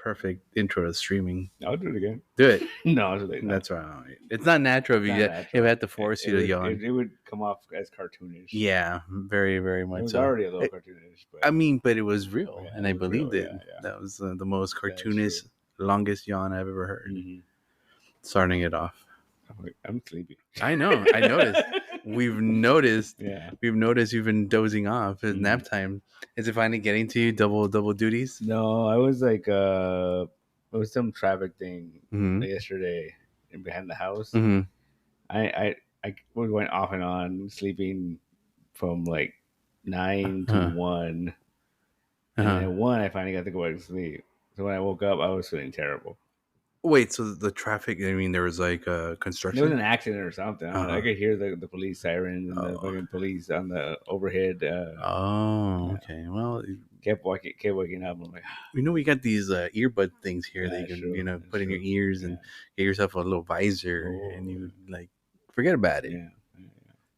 perfect intro to streaming. I'll do it again. Do it. No, it's really not. That's right. It's not natural if you had to force you to yawn. It would come off as cartoonish. Yeah, very, very much. It was already a little cartoonish. But I mean, but it was real, and I believed it. Yeah. That was the most cartoonish, longest yawn I've ever heard. Mm-hmm. Starting it off. I'm sleepy. I know. I noticed. We've noticed. Yeah. We've noticed you've been dozing off. It's nap time. Is it finally getting to you? Double duties? No, I was like, it was some traffic thing yesterday behind the house. Mm-hmm. I was going off and on, sleeping from like 9 to 1. And at 1, I finally got to go back to sleep. So when I woke up, I was feeling terrible. Wait, so the traffic, I mean, there was like a construction? There was an accident or something. I could hear the police sirens and the fucking police on the overhead. Okay. Well, kept waking up. I'm like, we got these earbud things here that you can, put in your ears and get yourself a little visor and you like forget about it.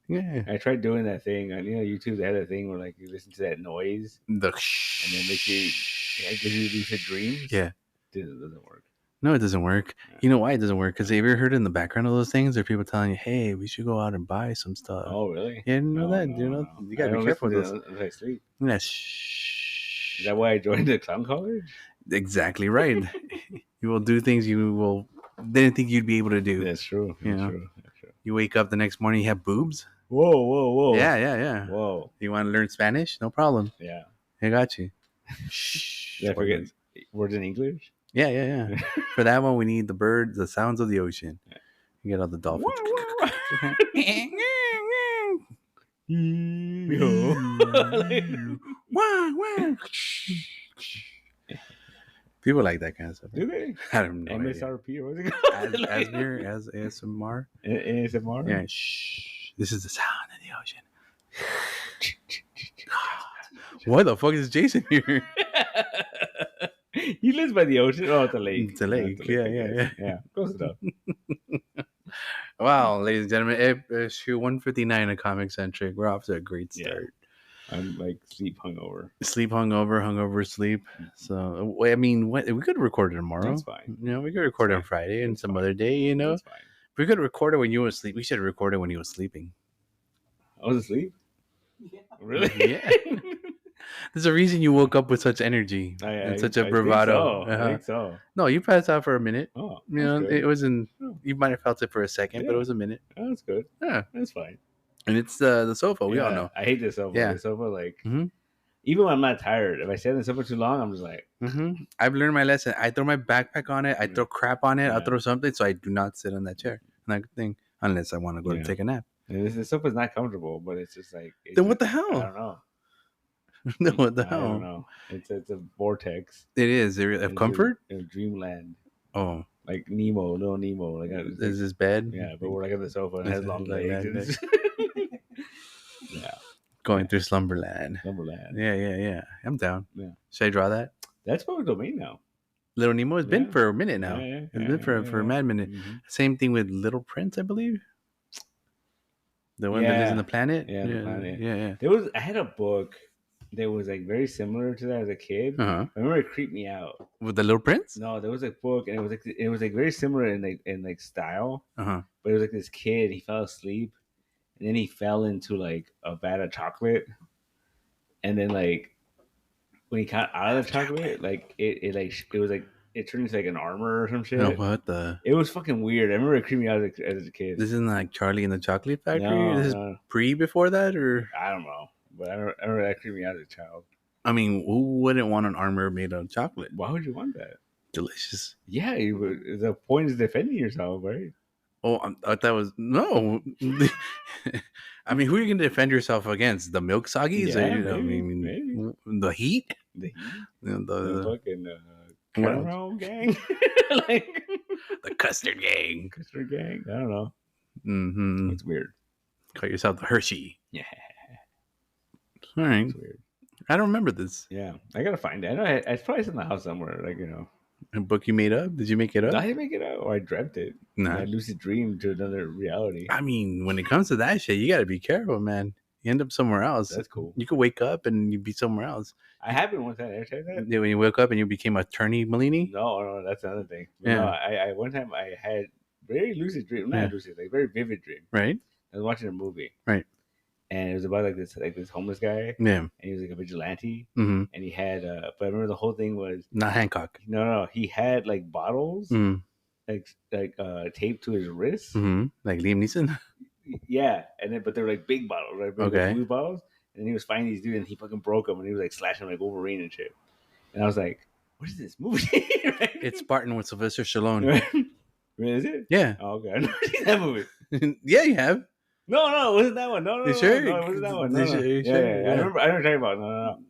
Yeah. I tried doing that thing. YouTube they had a thing where like you listen to that noise and then makes you gives you lucid dreams. Yeah. It doesn't work. No, it doesn't work. Yeah. You know why it doesn't work? Because have you ever heard in the background of those things, there are people telling you, "Hey, we should go out and buy some stuff." Oh, really? You didn't know that? No. You gotta be careful with those. As I sleep. Yeah, Is that why I joined the clown college? Exactly right. You will do things you didn't think you'd be able to do. That's true. That's true. You wake up the next morning, you have boobs. Whoa. Yeah. Whoa. You want to learn Spanish? No problem. Yeah. I got you. Did I forget words in English? Yeah. For that one, we need the birds, the sounds of the ocean. You get all the dolphins. People like that kind of stuff. Do they? I don't know. MSRP or what's it called? ASMR. ASMR? Yeah. Shh. This is the sound of the ocean. Why the fuck is Jason here? He lives by the ocean. Oh, it's a lake. It's a lake. Yeah. Close enough. Wow, ladies and gentlemen, issue 159 of ComiCentric. We're off to a great start. Yeah. I'm like hungover. Sleep. So, I mean, we could record it tomorrow. That's fine. We could record it on Friday and some other day, That's fine. If we could record it when you were asleep, we should record it when you were sleeping. I was asleep? Yeah. Really? Yeah. There's a reason you woke up with such energy and such a bravado. I think so. No, you passed out for a minute. Oh, it wasn't. You might have felt it for a second, but it was a minute. Oh, that's good. Yeah, that's fine. And it's the sofa. We all know. I hate the sofa. Yeah. The sofa, like, even when I'm not tired, if I stay on the sofa too long, I'm just like. I've learned my lesson. I throw my backpack on it. I throw crap on it. I throw something, so I do not sit on that chair. That thing, unless I want to go to take a nap. And the sofa's not comfortable, but it's just like. Then what the hell? I don't know. No, what the hell? I don't know. It's a vortex. It is. Of comfort? In dreamland. Oh. Like Nemo, little Nemo. Like is this bed? Yeah, but we're like on the sofa and it has long legs. Yeah. Going through Slumberland. Yeah. I'm down. Yeah. Should I draw that? That's public domain now. Little Nemo has been for a minute now. It's been for a mad minute. Mm-hmm. Same thing with Little Prince, I believe. The one that lives in the planet. Yeah, the planet. Yeah. I had a book that was like very similar to that as a kid. I remember it creeped me out. With the Little Prince? No, there was a book and it was like very similar in style. But it was like this kid, he fell asleep and then he fell into like a vat of chocolate. And then like when he got out of the chocolate, like it was like it turned into like an armor or some shit. No, what the? It was fucking weird. I remember it creeped me out as a kid. This isn't like Charlie and the Chocolate Factory? No, this is before that, or? I don't know. But I remember that creeped me out as a child. I mean, who wouldn't want an armor made of chocolate? Why would you want that? Delicious. Yeah, the point is defending yourself, right? Oh, I thought that was no. I mean, who are you going to defend yourself against? The milk soggies? Yeah, maybe. The heat? The heat? The fucking caramel gang? Like the custard gang. Custard gang? I don't know. Mm-hmm. It's weird. Call yourself the Hershey. Yeah. All right. It's weird. I don't remember this. Yeah. I got to find it. I know it's probably in the house somewhere. Like, A book you made up? Did you make it up? I didn't make it up, or I dreamt it. Nah. I lucid dreamed to another reality. I mean, when it comes to that shit, you got to be careful, man. You end up somewhere else. That's cool. You could wake up and you'd be somewhere else. I haven't one time. Ever tried that? Yeah, when you woke up and you became attorney Malini? No, that's another thing. But no, I one time I had very lucid dream, not lucid, like very vivid dream. Right. I was watching a movie. Right. And it was about like this homeless guy. Yeah. And he was like a vigilante. Mm-hmm. And he had, but I remember the whole thing was not Hancock. No. He had like bottles, like taped to his wrist, like Liam Neeson. Yeah, and then but they were like big bottles, right? Big, okay. Blue bottles. And he was finding these dudes, and he fucking broke them, and he was like slashing them like Wolverine and shit. And I was like, "What is this movie?" Right? It's Spartan with Sylvester Stallone. Right? Is it? Yeah. Oh, okay, I've never seen that movie. Yeah, you have. No, it wasn't that one. No, you sure? No, it wasn't that one. No. You yeah. I remember talking about.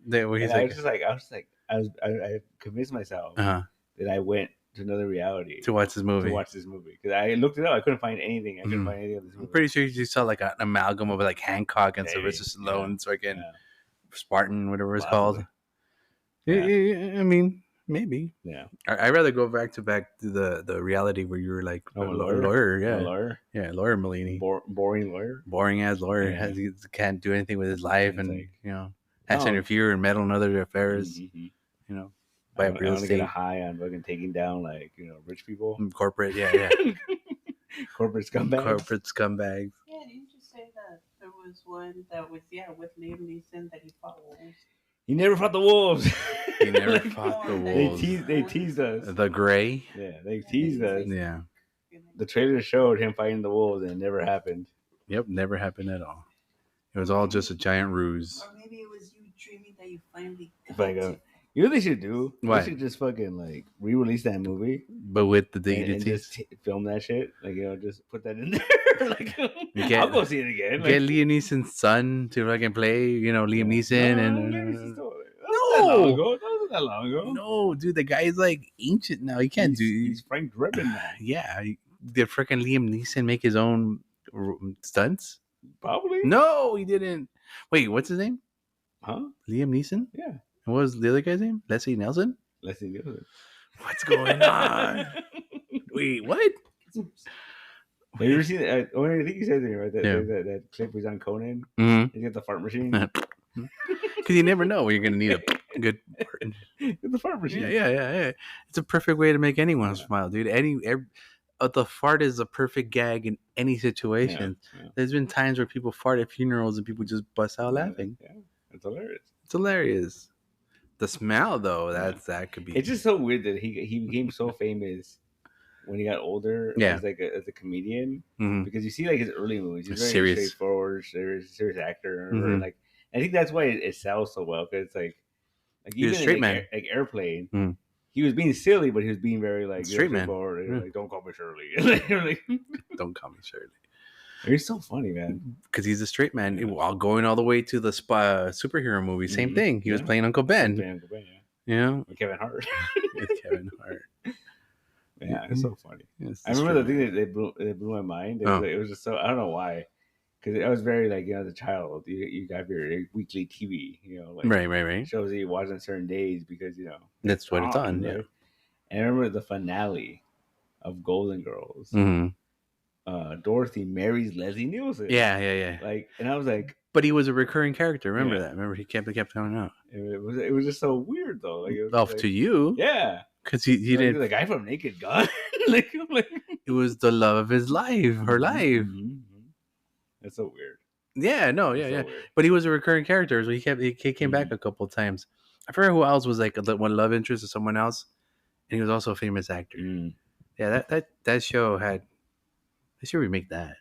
No. He's like, I convinced myself that I went to another reality to watch this movie. Because I looked it up, I couldn't find anything. I couldn't find anything of this movie. I'm pretty sure you saw like an amalgam of like Hancock and Sylvester Stallone, so again, Spartan, whatever it's called. Yeah. I mean, maybe. Yeah. I'd rather go back to the reality where you were like a lawyer. Yeah. A lawyer. Yeah, lawyer Malini. Boring lawyer. Boring ass lawyer. He can't do anything with his life, and has to interfere and meddle in other affairs. You know. I want to get a high on fucking taking down like rich people, corporate, corporate scumbags. Yeah, didn't you say that there was one that was with Liam Neeson that he fought wolves? He never fought the wolves. He never fought the wolves. They teased us. The gray. Yeah, they teased us. Yeah. The trailer showed him fighting the wolves, and it never happened. Yep, never happened at all. It was all just a giant ruse. Or maybe it was you dreaming that you finally got it. You know what they should do? What? They should just fucking like re-release that movie, but with the and just film that shit. Like just put that in there. Like I'll go see it again. Get Liam Neeson's son to fucking play. Liam Neeson and. No, that wasn't that long ago. No, dude, the guy's like ancient now. He can't do. He's Frank Drebin now. Yeah, did freaking Liam Neeson make his own stunts? Probably. No, he didn't. Wait, what's his name? Huh? Liam Neeson? Yeah. And what was the other guy's name? Leslie Nelson? Leslie Nelson. What's going on? Wait, what? Have you ever seen it? I think you said it right. That clip was on Conan. He got the fart machine. Because you never know when you're going to need a good fart. The fart machine. Yeah. It's a perfect way to make anyone smile, dude. The fart is a perfect gag in any situation. Yeah. There's been times where people fart at funerals and people just bust out laughing. Yeah, it's hilarious. It's hilarious. The smell, though, that could be. It's just so weird that he became so famous when he got older. As a comedian, because you see like his early movies, he's very serious, straightforward, serious actor, and like I think that's why it sells so well because it's like even straight man, like Airplane. He was being silly, but he was being very like straight man. Like, don't call me Shirley. Don't call me Shirley. He's so funny, man. Because he's a straight man. While going all the way to the superhero movie, same thing. He was playing Uncle Ben. With Kevin Hart. Yeah, it's so funny. I remember the thing that blew my mind. It was just so I don't know why. Because I was very like as a child, you got your weekly TV, right shows that you watch on certain days because that's what it's on. Right? Yeah, and I remember the finale of Golden Girls. Dorothy marries Leslie Nielsen. Yeah. Like, and I was like, but he was a recurring character. Remember that? Remember he kept coming out. It was just so weird though. Like, it was to you, yeah. Because he didn't. The guy from Naked Gun. like, it was the love of his life, her life. That's so weird. Yeah, no, yeah. But he was a recurring character, so he came back a couple of times. I forget who else was like one love interest of someone else, and he was also a famous actor. Yeah, that show had. They should remake that.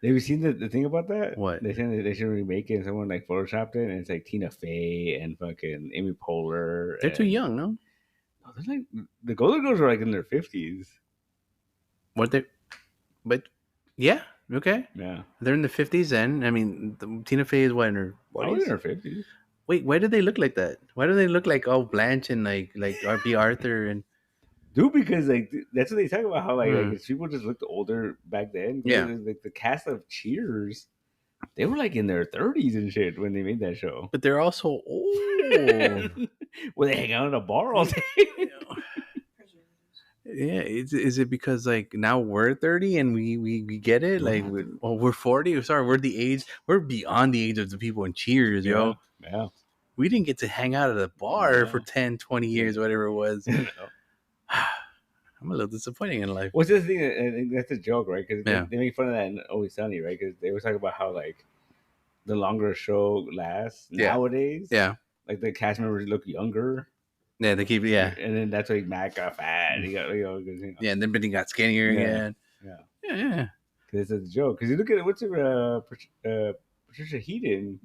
Have you seen the thing about that? What? They said they should remake it and someone like photoshopped it and it's like Tina Fey and fucking Amy Poehler. They're too young, no? No, they're like the Golden Girls are like in their 50s. What they? But yeah, okay. Yeah, they're in the 50s then. I mean, Tina Fey is what in her 40s? In her 50s. Wait, why do they look like that? Why do they look like Blanche and like R.B. Arthur and? Dude, because like that's what they talk about how like people just looked older back then. Yeah, like the cast of Cheers, they were like in their 30s and shit when they made that show. But they're also old. Well, they hang out in a bar all day. Yeah, is it because like now we're 30 and we get it? Like, we're 40. Sorry, we're the age. We're beyond the age of the people in Cheers, yo. Yeah. We didn't get to hang out at a bar for 10, 20 years, whatever it was. I'm a little disappointing in life. What's this thing? And that's a joke, right? Because they make fun of that in Always Sunny, right? Because they always talk about how like the longer a show lasts nowadays, like the cast members look younger. Yeah, they keep and then that's why Matt got fat. He got yeah, and then he got skinnier again. Yeah. Because it's a joke. Because you look at what's her Patricia Heaton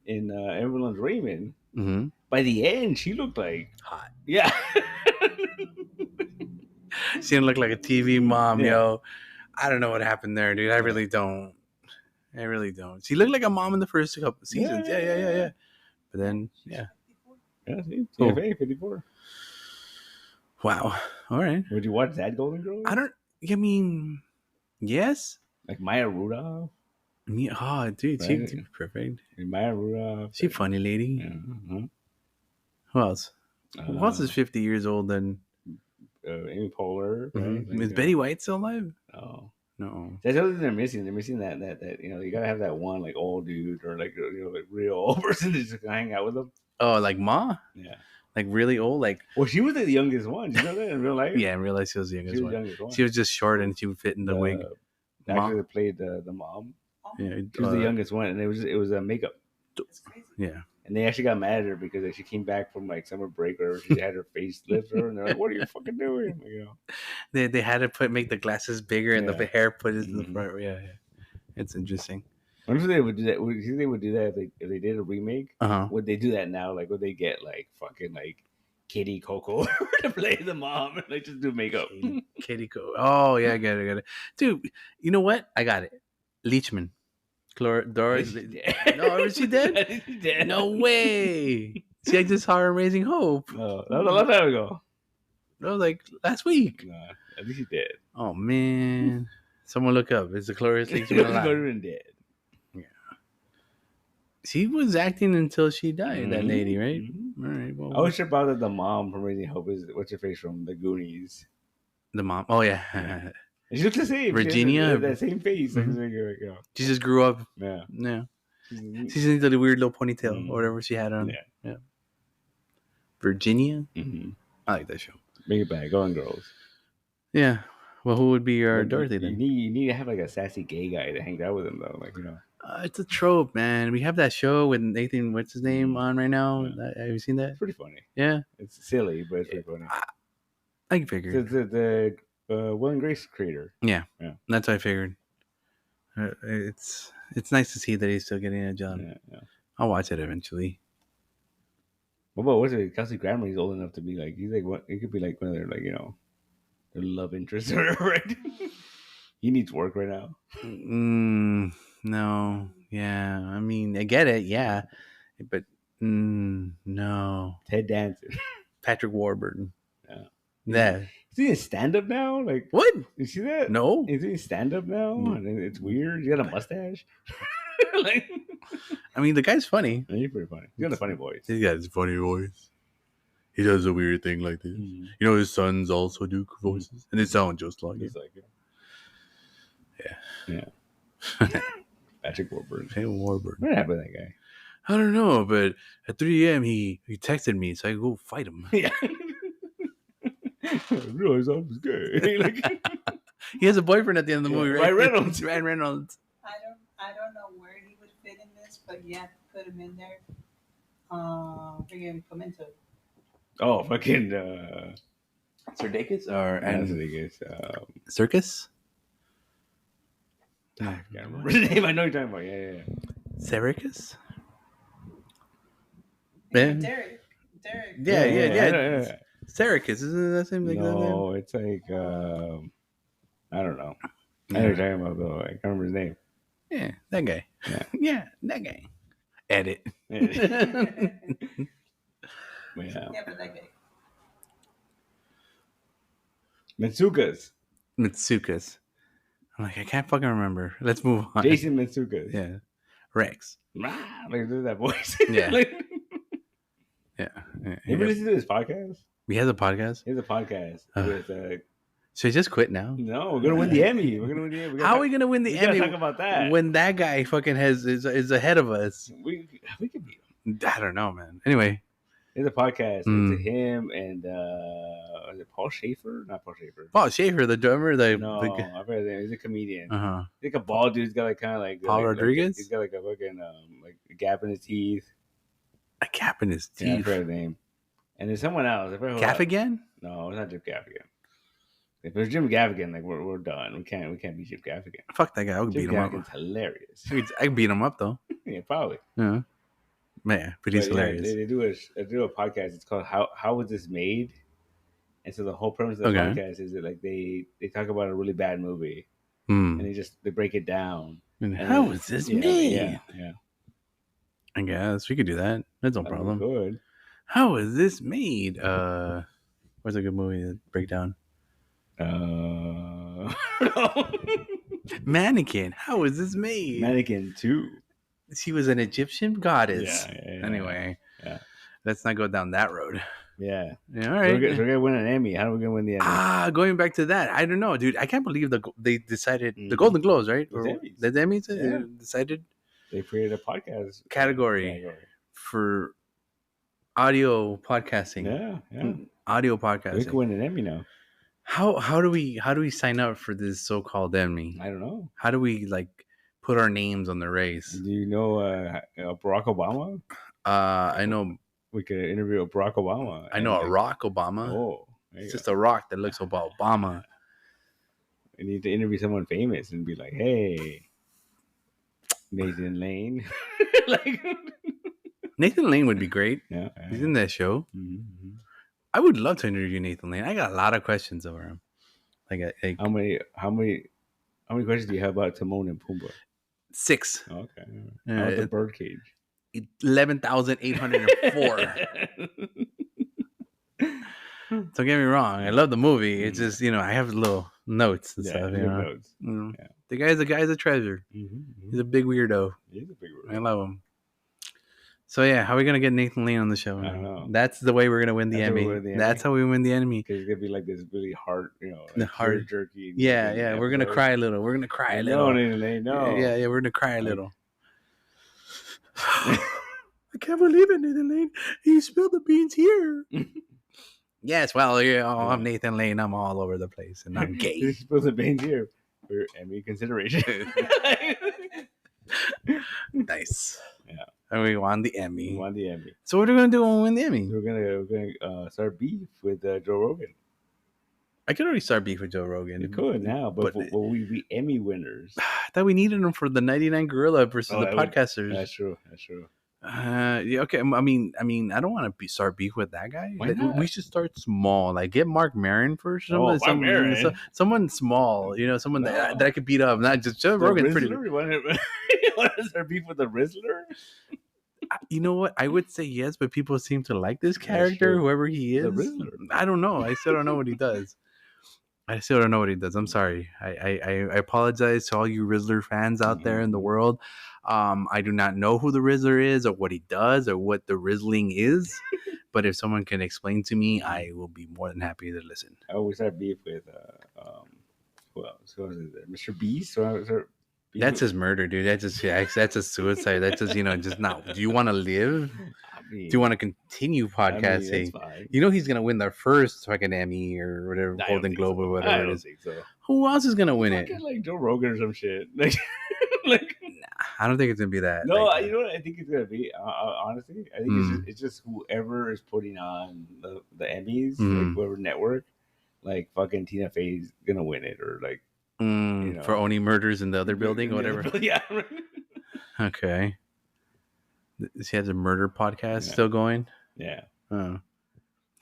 in Everyone's Raymond. Mm-hmm. By the end, she looked like hot. Yeah. She didn't look like a TV mom, yo. I don't know what happened there, dude. I really don't. She looked like a mom in the first couple seasons. Yeah. But then, see, TFA 54. Wow. All right. Would you watch that Golden Girls? I mean, yes. Like Maya Rudolph. Yeah, oh, dude, right? She's perfect. Maya Rudolph. She's funny lady. Yeah. Mm-hmm. Who else? Who else is 50 years old then? Amy Poehler. Right? Mm-hmm. Like, is Betty White still alive? No. That's the other thing they're missing. They're missing that you gotta have that one like old dude or like like real old person to just hang out with them. Oh, like Ma? Yeah. Like really old, like she was the youngest one. You know that in real life? Yeah, in real life she was the youngest one. She was just short and she would fit in the wig. Actually, played the mom. Yeah, she was the youngest one, and it was a makeup. Yeah, and they actually got mad at her because she came back from like summer break or she had her face lifted, and they're like, "What are you fucking doing?" You know, they had to make the glasses bigger and the hair put it in the front. Yeah, it's interesting. I wonder if they would do that. Would you think they would do that if they did a remake? Would they do that now? Like, would they get like fucking like Katie Coco to play the mom and like just do makeup? Katie Coco. Oh yeah, I got it. Dude, you know what? I got it. Leachman. Doris. No, is she dead? She's dead. No way. See, I just saw her in Raising Hope. Oh, that was a long time ago. That was like last week. Nah, at least she's dead. Oh man. Someone look up. Is the Cloris Leachman alive? She's dead. She was acting until she died, that lady, right? Mm-hmm. All right. Well, I was sure about the mom from Raising Hope is what's her face from the Goonies. The mom. Oh yeah. She looks the same. Virginia. That same face. Mm-hmm. She just grew up. Yeah. She just needed a weird little ponytail or whatever she had on. Yeah. Virginia. Mm-hmm. I like that show. Bring it back. Golden Girls. Yeah. Well, who would be your Dorothy then? You need to have like a sassy gay guy to hang out with him though. Like it's a trope, man. We have that show with Nathan, what's his name, on right now. Yeah. Have you seen that? It's pretty funny. Yeah. It's silly, but it's pretty funny. I figured. The Will and Grace creator. Yeah. That's what I figured. It's nice to see that he's still getting it done. Yeah. I'll watch it eventually. Well, but what's it? Kelsey Grammer, he's old enough to be like, he's like, what? He could be like one of their, like, their love interest or whatever, right? He needs work right now. No. Yeah. I mean, I get it. Yeah. But no. Ted Danson. Patrick Warburton. Yeah. Yeah. Is he in stand-up now? Like, what? You see that? No. Is he in stand-up now? And it's weird. He got a mustache. I mean, the guy's funny. Yeah, he's pretty funny. He's got a funny voice. He's got his funny voice. He does a weird thing like this. Mm-hmm. His sons also do voices. And they sound just like it. Yeah. Patrick Warburton. What happened to that guy? I don't know, but at 3 a.m. he texted me, so I go fight him. Yeah. I realized I was gay. He has a boyfriend at the end of the movie, right? Ryan Reynolds. I don't know where he would fit in this, but yeah, put him in there. Freaking Pimento. Oh, fucking Sudeikis Circus? I can't remember his name. I know you're talking about. Yeah. Sericus? Derek. Yeah. Sericus, isn't it that same thing? No, it's like I don't know. I know you're talking about though. I can't remember his name. Yeah, that guy. Yeah, that guy. Edit. Yeah, but that guy. Mitsukas. I'm like, I can't fucking remember. Let's move on. Jason Mitsukas. Yeah. Rex. Like, do that voice. Yeah. You ever listen to his podcast? He has a podcast? He has a podcast with Should I just quit now? No, we're gonna win the Emmy. How are we gonna win the Emmy? Talk about that when that guy fucking is ahead of us. We could beat him. I don't know, man. Anyway, it's a podcast. It's him and is it Paul Schaefer? Not Paul Schaefer. Paul Schaefer, the drummer. I've heard that. He's a comedian. He's like a bald dude. He's got like kind of like Paul Rodriguez. He's got like a fucking like a gap in his teeth. A gap in his teeth. Yeah, I forgot his name. And there's someone else. Gaffigan? No, it's not Jim Gaffigan. If there's Jim Gaffigan, like we're done. We can't beat Jim Gaffigan. Fuck that guy. I would beat him up. Jim Gaffigan's hilarious. I can beat him up though. Yeah, probably. Yeah, man, but he's hilarious. They do a podcast. It's called How Was This Made? And so the whole premise of the podcast is that like they talk about a really bad movie, and they break it down. And how was this made? Yeah. I guess we could do that. That's no problem. Good. How was this made? What's a good movie to break down? Mannequin. How was this made? Mannequin 2. She was an Egyptian goddess. Yeah. Anyway, let's not go down that road. Yeah. All right. So we're gonna win an Emmy. How are we gonna win the Emmy? Going back to that, I don't know, dude. I can't believe they decided the Golden Globes, right? The Emmys decided they created a podcast category for audio podcasting. Yeah. Audio podcasting. We can win an Emmy now. How do we sign up for this so-called Emmy? I don't know. How do we like put our names on the race? Do you know Barack Obama? I know. We could interview Barack Obama. I know a rock Obama. Oh, it's just a rock that looks about Obama. We need to interview someone famous and be like, "Hey, Nathan Lane." Nathan Lane would be great. Yeah. He's in that show. Mm-hmm. I would love to interview Nathan Lane. I got a lot of questions over him. Like how many questions do you have about Timon and Pumbaa? 6. Okay. How about the birdcage? 11,804. Don't get me wrong. I love the movie. It's just, I have little notes and stuff. Notes. Yeah. The guy's a treasure. Mm-hmm. He's a big weirdo. He's a big weirdo. I love him. So yeah, how are we gonna get Nathan Lane on the show? I don't know. That's the way we're gonna win the Emmy. That's how we win the Emmy. Because it's gonna be like this really hard, the hard jerky. Yeah. We're gonna cry a little. We're gonna cry a little. No, Nathan Lane, no. Yeah. We're gonna cry a little. I can't believe it, Nathan Lane. You spilled the beans here. Yes, well, I'm Nathan Lane. I'm all over the place, and I'm gay. You spilled the beans here for Emmy consideration. Nice. Yeah. And we won the Emmy. So what are we gonna do when we win the Emmy? We're gonna start beef with Joe Rogan. I could already start beef with Joe Rogan. You could now, but we be Emmy winners. I thought we needed them for the 99 Gorilla versus the podcasters. That's true. Yeah, okay. I mean, I don't want to start beef with that guy. Why not? We should start small. Like get Mark Maron first. Someone small. Someone that I could beat up. Not just Joe Rogan. Pretty. You want to start beef with the Rizzler? You know what? I would say yes, but people seem to like this character, whoever he is. The Rizzler. I don't know. I still don't know what he does. I'm sorry. I apologize to all you Rizzler fans out there in the world. I do not know who the Rizzler is or what he does or what the Rizzling is. But if someone can explain to me, I will be more than happy to listen. I always have beef with who else? Who is it? Mr. Beast? That's his murder, dude. That's a suicide. That's just just not. Do you want to live? Do you want to continue podcasting? He's gonna win the first fucking Emmy or whatever, Golden Globe or whatever it is. Think so. Who else is gonna win it? Like Joe Rogan or some shit. I don't think it's gonna be that. No, you know what I think it's gonna be. Honestly, I think it's just whoever is putting on the Emmys, like whoever network, like fucking Tina Fey's gonna win it, or like for owning murders in the other building or whatever. Yeah. Okay. She has a murder podcast still going. Yeah.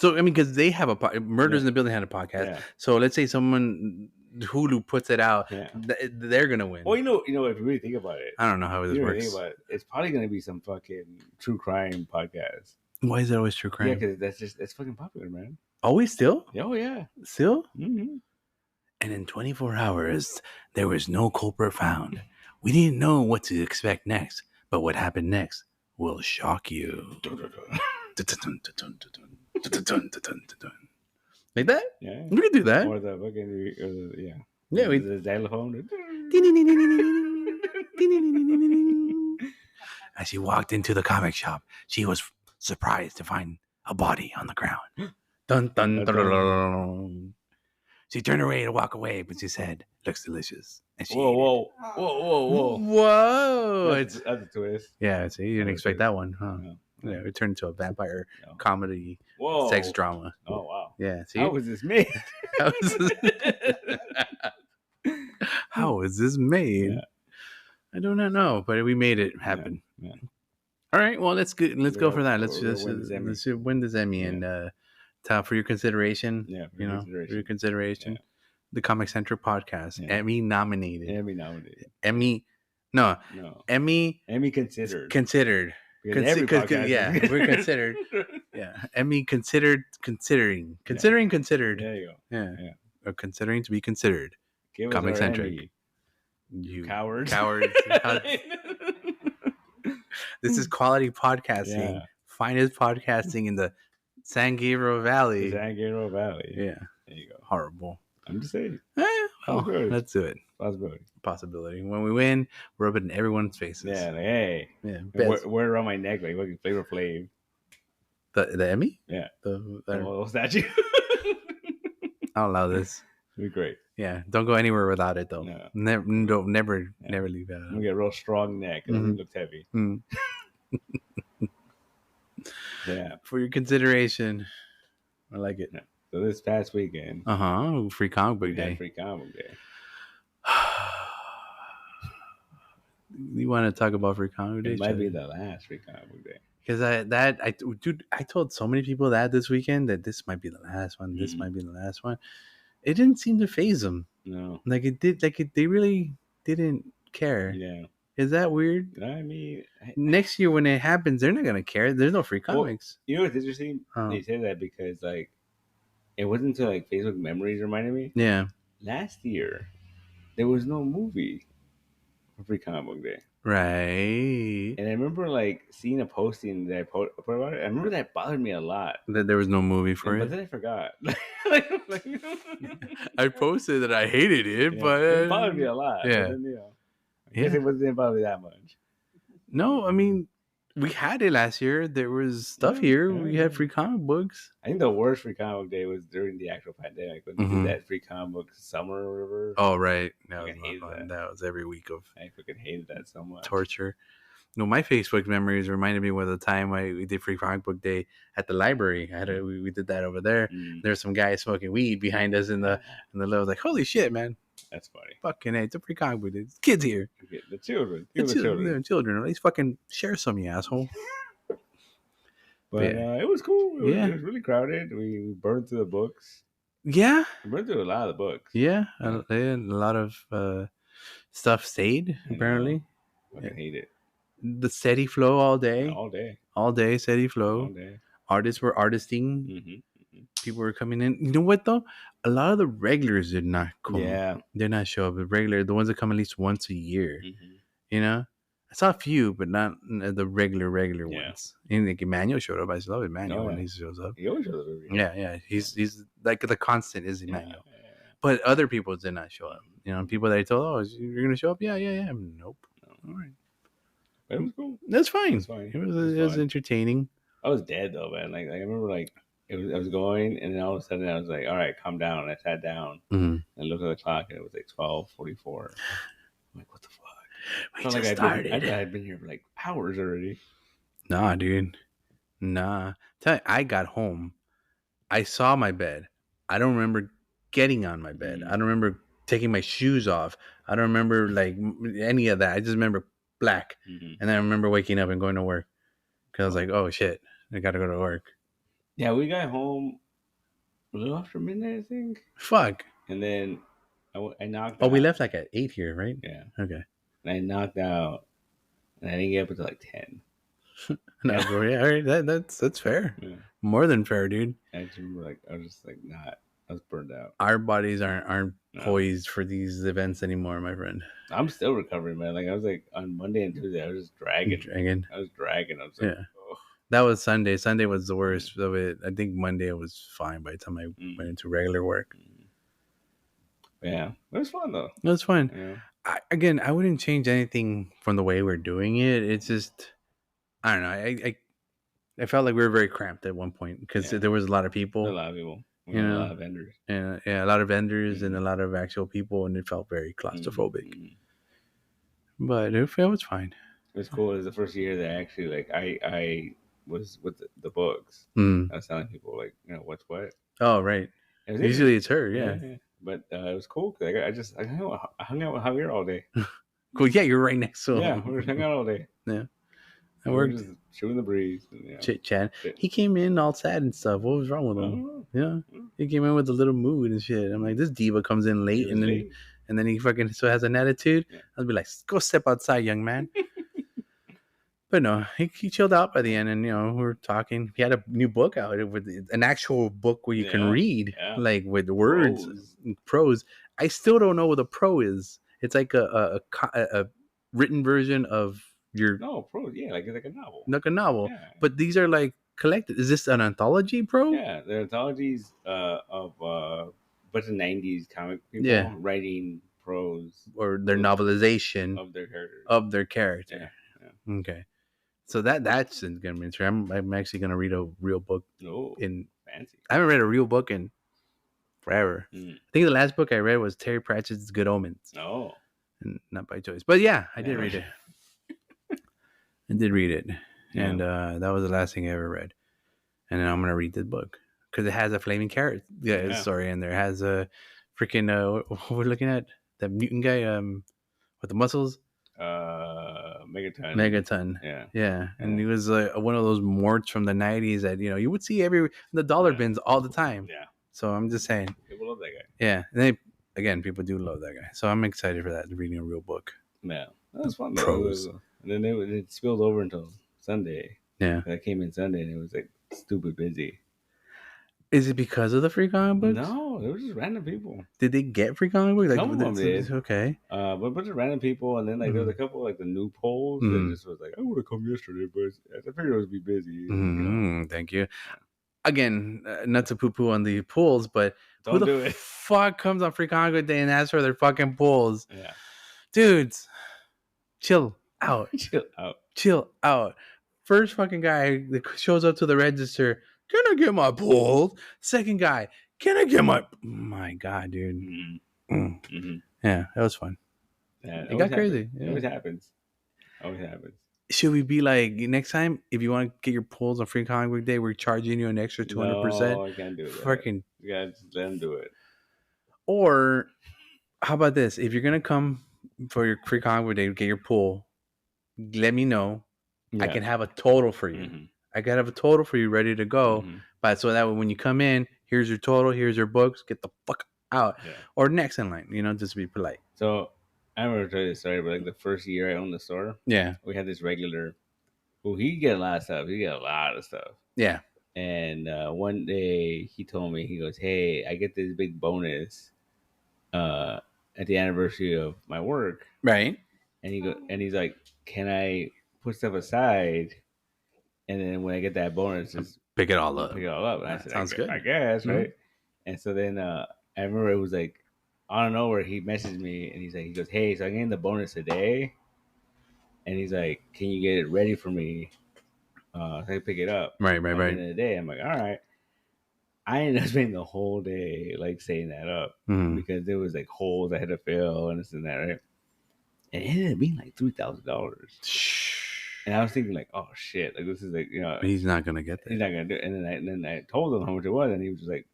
So because they have a murders in the building had a podcast. Yeah. So let's say someone Hulu puts it out, they're gonna win. Well, if you really think about it, I don't know how this works. Think about it, it's probably gonna be some fucking true crime podcast. Why is it always true crime? Yeah, because it's fucking popular, man. Always still? Oh yeah, still. Mm-hmm. And in 24 hours, there was no culprit found. We didn't know what to expect next, but what happened next will shock you. Like that? Yeah. We could do that. Or the fucking, yeah. Yeah, the xylophone. As she walked into the comic shop, she was surprised to find a body on the ground. Dun, dun, dun, dun, dun. She turned away to walk away, but she said, "Looks delicious." And she whoa. That's a twist. Yeah, see, you didn't expect that one, huh? No. Yeah, it turned into a vampire comedy sex drama. Oh, wow. Yeah, see? How was this made? How was this made? Yeah. I do not know, but we made it happen. Yeah. All right, well, let's go for that. Let's win this Emmy and for your consideration. Yeah, for your consideration. Yeah. The ComiCentric podcast, Emmy nominated. Emmy considered. We're considered. Yeah, Emmy considered. Considering. There you go. Yeah. Or considering to be considered. ComiCentric. You cowards. This is quality podcasting. Yeah. Finest podcasting in the San Gabriel Valley. Yeah. There you go. Horrible. I'm just saying. Well, let's do it. Possibility. When we win, rub it in everyone's faces. Yeah, like, hey. Yeah. Wear it around my neck like fucking Flavor Flav. The Emmy? Yeah. The little statue. I'll allow this. It'll be great. Yeah. Don't go anywhere without it though. No. Never leave that. I'm gonna get a real strong neck. It looks heavy. Mm. Yeah. For your consideration. I like it. Yeah. So this past weekend. Free comic book day. Free comic book day. You want to talk about free comic book day? It might be the last free comic book day. Because I told so many people that this weekend that this might be the last one. This might be the last one. It didn't seem to faze them. No. Like it did. They really didn't care. Yeah. Is that weird? I mean, next year when it happens, they're not gonna care. There's no free comics. You know what's interesting? They say that because like it wasn't until like Facebook Memories reminded me. Yeah. Last year, there was no movie for Free Comic Book Day. Right. And I remember like seeing a posting that I put about it. I remember that bothered me a lot. That there was no movie for it. But then I forgot. I posted that I hated it, but it bothered me a lot. Yeah. But then, I guess it wasn't bother me that much. No, I mean, we had it last year. There was stuff here. We had free comic books. I think the worst free comic book day was during the actual pandemic when we did that free comic book summer or whatever. Oh, right. That was fun. That was every week of. I fucking hated that so much. Torture. No, my Facebook memories reminded me of the time we did free comic book day at the library. We did that over there. There's some guys smoking weed behind us in the little. Like, holy shit, man. That's funny. Fucking hey, it's a free comic book. It's kids here. The children. The children. At least fucking share some, you asshole. But it was cool. It was really crowded. We burned through the books. Yeah. We burned through a lot of the books. Yeah. A lot of stuff stayed, apparently. I hate it. The steady flow all day. All day, steady flow. All day. Artists were artisting. Mm-hmm. People were coming in. You know what though? A lot of the regulars did not come. Yeah, did not show up. The ones that come at least once a year. Mm-hmm. You know, I saw a few, but not the regular ones. And like Emmanuel showed up. I love Emmanuel when he shows up. He always shows up. Yeah. He's like the constant is Emmanuel. Yeah. But other people did not show up. You know, people that I told, "Oh, you're gonna show up?" Yeah. Nope. No. All right. It was cool. That's fine. It was entertaining. I was dead though, man. Like I remember, I was going, and then all of a sudden I was like, "All right, calm down." And I sat down and looked at the clock, and it was like 12:44. I'm like, "What the fuck?" We just started. I'd been here for like hours already. Nah, dude. Nah. Tell you, I got home. I saw my bed. I don't remember getting on my bed. I don't remember taking my shoes off. I don't remember like any of that. I just remember black. And then I remember waking up and going to work. Because I was like, oh shit, I gotta go to work. Yeah, we got home a little after midnight, I think. Fuck. And then I knocked out. Oh, we left like at 8 here, right? Yeah. Okay. And I knocked out, and I didn't get up until like 10. No, yeah, all right, that's fair. Yeah. More than fair, dude. I just remember I was just like not. I was burned out. Our bodies aren't poised for these events anymore, my friend. I'm still recovering, man. Like I was like on Monday and Tuesday, I was just dragging. I was dragging. I was like, That was Sunday. Sunday was the worst of it. I think Monday was fine by the time I went into regular work. Yeah, it was fun though. It was fun. Yeah. I wouldn't change anything from the way we're doing it. It's just, I don't know. I felt like we were very cramped at one point because there was a lot of people. A lot of people. You know, a lot of vendors. Yeah, a lot of vendors and a lot of actual people, and it felt very claustrophobic. But it was fine. It was cool. It was the first year that actually, like, I was with the books. I was telling people, like, you know, what's what. Oh, right. Usually it's her, yeah. But it was cool because I hung out with Javier all day. Cool. Yeah, you're right next to him. Yeah, we were hanging out all day. Yeah. We were just shooting the breeze. And, chit chat. He came in all sad and stuff. What was wrong with him? Yeah. He came in with a little mood and shit. I'm like, this diva comes in late and then he fucking still has an attitude. Yeah. I'll be like, go step outside, young man. But no, he chilled out by the end, and we were talking. He had a new book out with an actual book where you can read, like with words, prose. I still don't know what a pro is. It's like a written version of your prose. Yeah, like a novel. Like a novel, but these are like collected. Is this an anthology, bro? Yeah, they're anthologies of a bunch of '90s comic people writing prose or their novelization of their character. Yeah. Okay. So that's gonna be interesting. I'm actually gonna read a real book. Fancy! I haven't read a real book in forever. I think the last book I read was Terry Pratchett's Good Omens. Oh, and not by choice, but yeah, I did read it. I did read it, and that was the last thing I ever read. And then I'm gonna read this book because it has a flaming carrot story, and there has a freaking what we're looking at, that mutant guy with the muscles. Megaton. Yeah. And he was one of those morts from the 90s that you would see in the dollar bins all the time. Yeah. So I'm just saying, people love that guy. Yeah, and people do love that guy. So I'm excited for that, reading a real book. Yeah, that was fun. Prose. And then it spilled over until Sunday. Yeah, I came in Sunday and it was like stupid busy. Is it because of the free comic books? No, they were just random people. Did they get free comic books? Some of them did. Okay. But a bunch of random people, and then there was a couple like the new polls that just was like, I would have come yesterday, but I figured it would be busy. Thank you. Again, not to poo-poo on the pools, but who the fuck comes on free comic book day and asks for their fucking pools? Yeah. Dudes, chill out. Chill out. First fucking guy that shows up to the register, can I get my pools? Second guy, can I get my... My God, dude. Mm-hmm. Yeah, that was fun. Yeah, it got crazy. Yeah. It always happens. Should we be like, next time, if you want to get your pools on free comic book day, we're charging you an extra 200%? No, I can't do it. Fucking... You gotta just let them do it. Or, how about this? If you're going to come for your free comic book day, get your pool, let me know. Yeah. I can have a total for you. Mm-hmm. I can have a total for you ready to go. Mm-hmm. But so that way, when you come in, here's your total, here's your books, get the fuck out. Yeah. Or next in line, just be polite. So, I remember telling you this story, but like the first year I owned the store, we had this regular who he get a lot of stuff. Yeah. And one day he told me, he goes, hey, I get this big bonus at the anniversary of my work. Right. And he's like, can I put stuff aside? And then when I get that bonus, just pick it all up. And I said, sounds good. I guess, right? Mm-hmm. And so then I remember it was like, I don't know where he messaged me and he goes, hey, so I'm getting the bonus today. And he's like, can you get it ready for me? So I can pick it up. Right. At the end of the day, I'm like, all right. I ended up spending the whole day like setting that up because there was like holes I had to fill and this and that, right? And it ended up being like $3,000. And I was thinking like, oh shit, like this is like, he's not gonna get that. He's not gonna do it. And then I told him how much it was, and he was just like,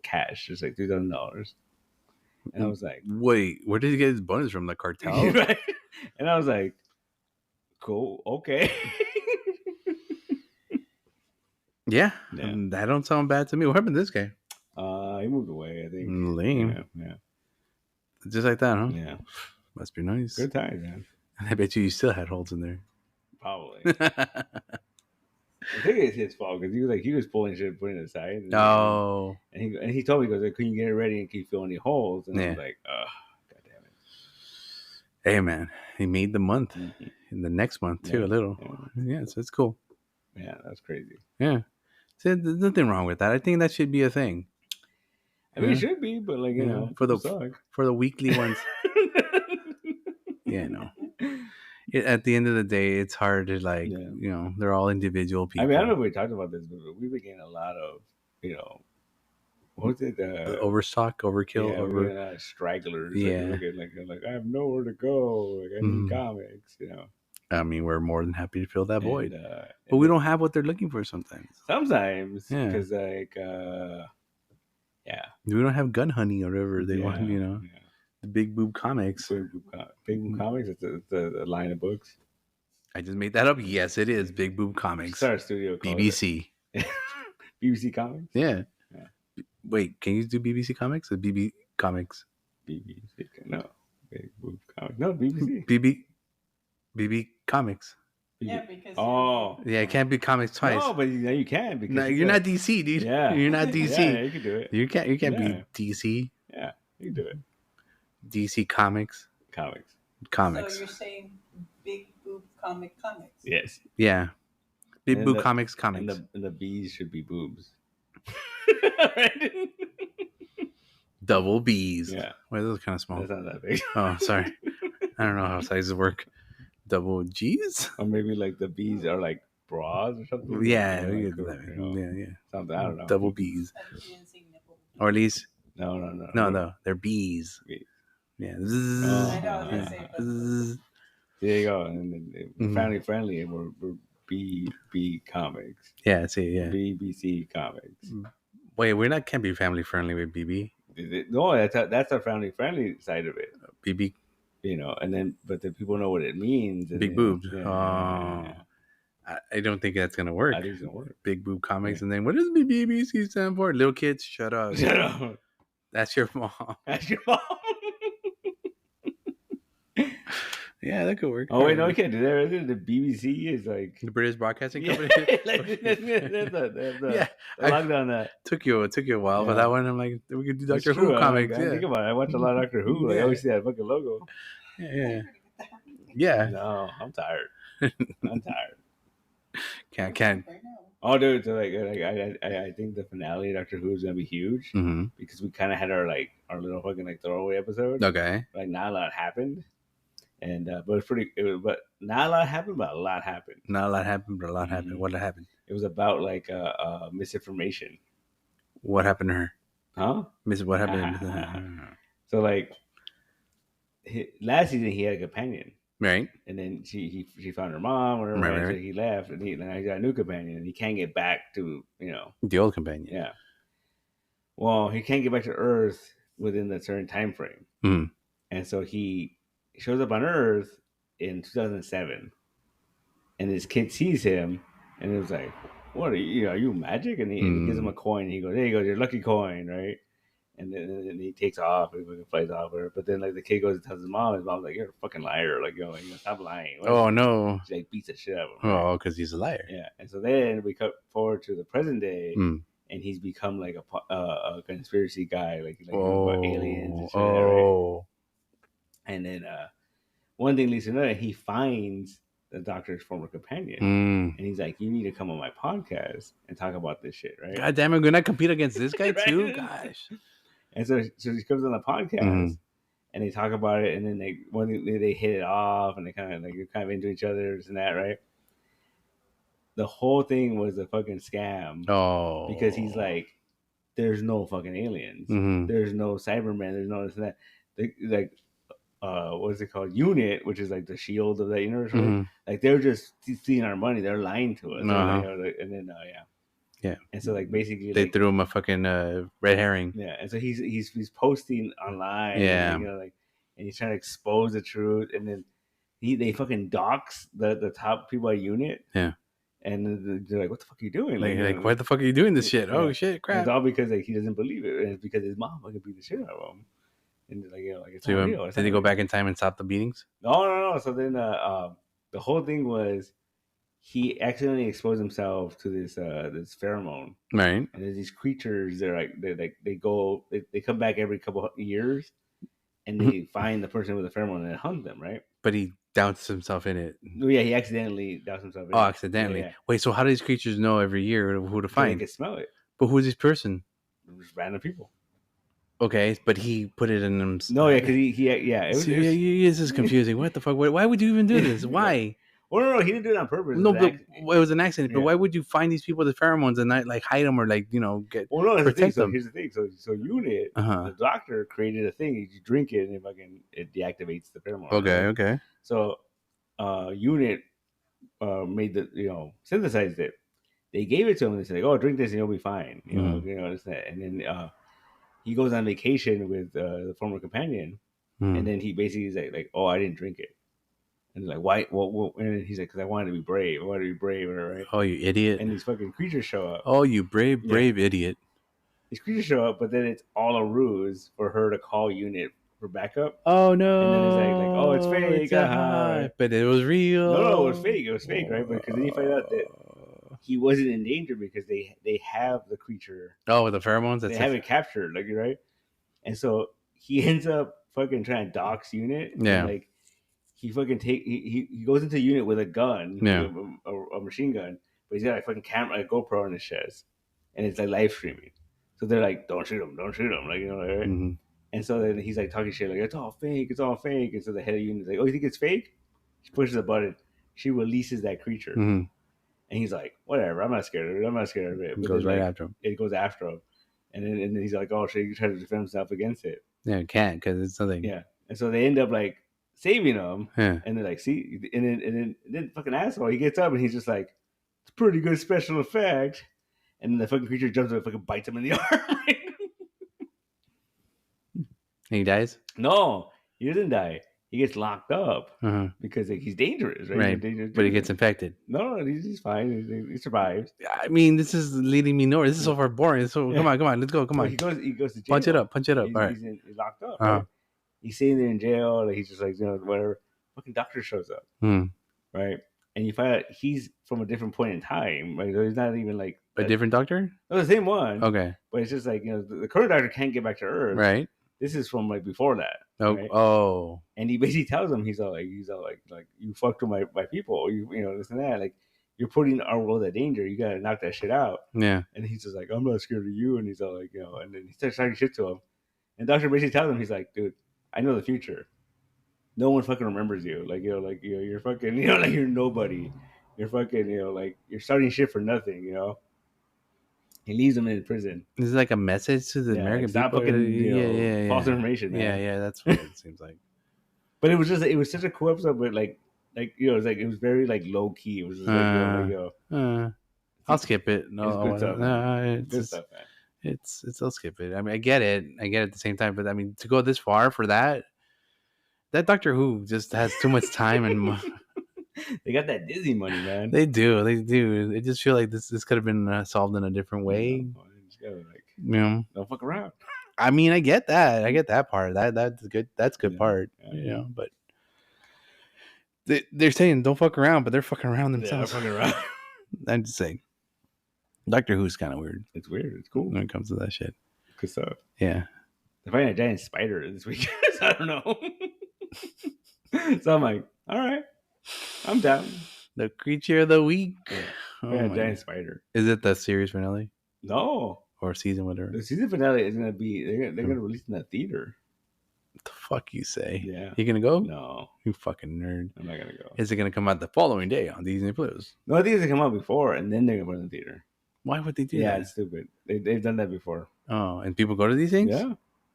cash, just like $3,000. And I was like, wait, where did he get his bonus from? The cartel? Right? And I was like, cool, okay. Yeah, that don't sound bad to me. What happened to this guy? He moved away, I think. Lame. Yeah. Just like that, huh? Yeah. Must be nice. Good times, man. I bet you still had holes in there. Probably. I think it's his fault because he was pulling shit, putting it aside. And he told me, he goes, couldn't you get it ready and keep filling any holes? And I was like, oh, God damn it. Hey man, he made the month in the next month too, a little. Yeah, so it's cool. Yeah, that's crazy. Yeah. So there's nothing wrong with that. I think that should be a thing. I mean, it should be, but like, you know, for the weekly ones. Yeah, no. At the end of the day, it's hard to like, you know, they're all individual people. I mean, I don't know if we talked about this, but we've been getting a lot of, you know, what's it? Overstock, overkill, over stragglers. Yeah, like I have nowhere to go. Like I need comics, you know. I mean, we're more than happy to fill that void, but we don't have what they're looking for sometimes. Because like, yeah, we don't have Gun Honey or whatever they want, you know. Yeah. The Big Boob Comics. Big Boob Comics. It's the line of books. I just made that up. Yes, it is Big Boob Comics. Start a studio called BBC. BBC Comics. Yeah. Wait, can you do BBC Comics or BB Comics? BBC. No. Big Boob Comics. No, BBC. BB Comics. Yeah, because yeah, it can't be comics twice. No, but you can because no, you're not DC, dude. Yeah, you're not DC. Yeah, you can do it. You can't be DC. Yeah, you can do it. DC Comics. So you're saying Big Boob Comics? Yes. Yeah. Big Boob Comics. And the B's should be boobs. Double B's. Yeah. Wait, those are kind of small. That's not that big. Oh, sorry. I don't know how sizes work. Double G's? Or maybe like the B's are like bras or something. Yeah, we could do that. You know, yeah. Something, I don't know. Double B's. Or at least. No. They're B's. Yeah. I know. There you go. And then family friendly, and we're BB Comics. Yeah, see, yeah. BBC Comics. Wait, can't be family friendly with BB. No, that's our family friendly side of it. BB. You know, but then people know what it means. Big boobs. Yeah. I don't think that's gonna work. I think it's gonna work. Big boob comics, and then what does the BBC stand for? Little kids, shut up. That's your mom. Yeah, that could work. Oh wait, no, we can't do that. The BBC is like the British Broadcasting Company. Yeah, lockdown that took you a while for that one. I'm like, we could do Doctor Who comics. Yeah, think about it. I watch a lot of Doctor Who. Like, I always see that fucking logo. Yeah. No, I'm tired. Can't. Oh, dude. So like I think the finale of Doctor Who is gonna be huge because we kind of had our little fucking throwaway episode. Okay. Like not a lot happened. And but it's pretty. But not a lot happened, but a lot happened. Not a lot happened, but a lot happened. What happened? It was about misinformation. What happened to her? Huh? What happened? So last season he had a companion, right? And then she found her mom, or whatever. Right. So he left, and he got a new companion, and he can't get back to the old companion. Yeah. Well, he can't get back to Earth within a certain time frame, and so he shows up on Earth in 2007, and his kid sees him, and it was like, "What are you? Are you magic?" And he gives him a coin. And he goes, "There you go, your lucky coin, right?" And then he takes off and flies off. But then the kid goes and tells his mom. His mom's like, "You're a fucking liar! Stop lying." Oh no! She beats the shit out of him. Oh, because he's a liar. Yeah. And so then we cut forward to the present day, and he's become a conspiracy guy, about aliens and shit. Right? And then one thing leads to another. He finds the Doctor's former companion, and he's like, "You need to come on my podcast and talk about this shit, right?" God damn, I'm gonna compete against this guy too. Right? Gosh. And so he comes on the podcast, and they talk about it, and then they hit it off, and they kind of you're kind of into each other, and that, right? The whole thing was a fucking scam. Oh, because he's like, "There's no fucking aliens. There's no Cybermen. There's no this and that." What's it called? Unit, which is the shield of that universe. Right? They're just stealing our money. They're lying to us. And then yeah. And so basically they threw him a fucking red herring. Yeah. And so he's posting online. Yeah. And he's trying to expose the truth. And then they fucking dox the top people at Unit. Yeah. And they're like, "What the fuck are you doing? Why the fuck are you doing this shit? Oh shit, crap!" And it's all because he doesn't believe it, and it's because his mom fucking beat the shit out of him. And it's not real. Did he go back in time and stop the beatings? No. So then the whole thing was he accidentally exposed himself to this pheromone, right? And there's these creatures. They come back every couple of years, and they find the person with the pheromone and hunt them, right? But he doused himself in it. No, yeah, he accidentally doused himself in it. Oh, accidentally. Yeah. Wait, so how do these creatures know every year who to find? They can smell it. But who's this person? Just random people. Okay, but he put it in him. No, yeah, because this is confusing. What the fuck? Why would you even do this? Why? Well, no, he didn't do it on purpose. No, but it was an accident. But why would you find these people with pheromones and not like hide them or like get? Well, no, protect them. So here's the thing. So Unit, the doctor created a thing. You drink it and it deactivates the pheromone. Okay, right? Okay. So, Unit made synthesized it. They gave it to him and they said, "Oh, drink this and you'll be fine." You know, this and that. And then he goes on vacation with the former companion, and then he basically is like, "Oh, I didn't drink it." And like, why? Well, and he's like, because I wanted to be brave. I wanted to be brave, right? Oh, you idiot! And these fucking creatures show up. Oh, you brave idiot! These creatures show up, but then it's all a ruse for her to call Unit for backup. Oh no! And then it's like, oh, it's fake. Right? But it was real. No, it was fake. It was fake, right? Because then you find out that he wasn't in danger because they have the creature. Oh, the pheromones. They have it captured, like, right? And so he ends up fucking trying to dox Unit. Yeah. And, like, he fucking he goes into Unit with a gun, a machine gun, but he's got a fucking camera, a GoPro in his chest, and it's like live streaming. So they're like, "Don't shoot him, like, right?" Mm-hmm. And so then he's like talking shit, like, "It's all fake, it's all fake." And so the head of Unit is like, "Oh, you think it's fake?" She pushes a button, she releases that creature, and he's like, "Whatever, I'm not scared of it." But it goes right after him. It goes after him, and then he's like, "Oh, so you try to defend himself against it?" Yeah, it can't because it's something. Yeah, and so they end up like saving him, and they're like, "See," and then fucking asshole, he gets up and he's just like, "It's pretty good special effect," and then the fucking creature jumps up and fucking bites him in the arm. And he dies? No, he doesn't die. He gets locked up because like, he's dangerous, right? Right, dangerous, but he gets infected. No, he's fine. He survives. I mean, this is leading me nowhere. This is so far boring. So come on, let's go. Come on. He goes to jail. Punch it up. All right. He's locked up. Right? He's sitting there in jail. Like, he's just like, whatever. Fucking doctor shows up, right? And you find out he's from a different point in time. Right? So he's not even like a different doctor. No, the same one. Okay, but it's just like the current doctor can't get back to Earth. Right. This is from like before that. Oh, right? Oh. And he basically tells him, he's all like you fucked with my people, you this and that, like you're putting our world at danger. You gotta knock that shit out. Yeah. And he's just like, I'm not scared of you. And he's all like, and then he starts talking shit to him. And Doctor basically tells him, he's like, dude, I know the future. No one fucking remembers you. Like you're fucking like you're nobody. You're fucking like you're starting shit for nothing. He leaves him in prison. This is like a message to the American stop people. Fucking false information, man. Yeah, that's what it seems like. But it was such a cool episode, but it was very like low key. It was just I'll skip it. No, it's good stuff. No, good stuff, man. It's I'll skip it. I mean, I get it at the same time, but I mean, to go this far for that Doctor Who just has too much time and. They got that Disney money, man. They do. They just feel like this could have been solved in a different way. Don't fuck around. I mean, I get that. I get that part. That's good. That's a good part. But they're saying don't fuck around, but they're fucking around themselves. Yeah, they're fucking around. I'm just saying. Doctor Who's kind of weird. It's weird. It's cool when it comes to that shit. Good stuff. Yeah. They're fighting a giant spider this week. I don't know. So I'm like, all right. I'm down. The creature of the week. Yeah. Giant spider. Is it the series finale? No. Or season whatever. The season finale is gonna be they're gonna release in that theater. What the fuck you say? Yeah. You gonna go? No. You fucking nerd. I'm not gonna go. Is it gonna come out the following day on Disney Plus? No, I think it's gonna come out before and then they're gonna put it in the theater. Why would they do that? Yeah, it's stupid. They've done that before. Oh, and people go to these things? Yeah.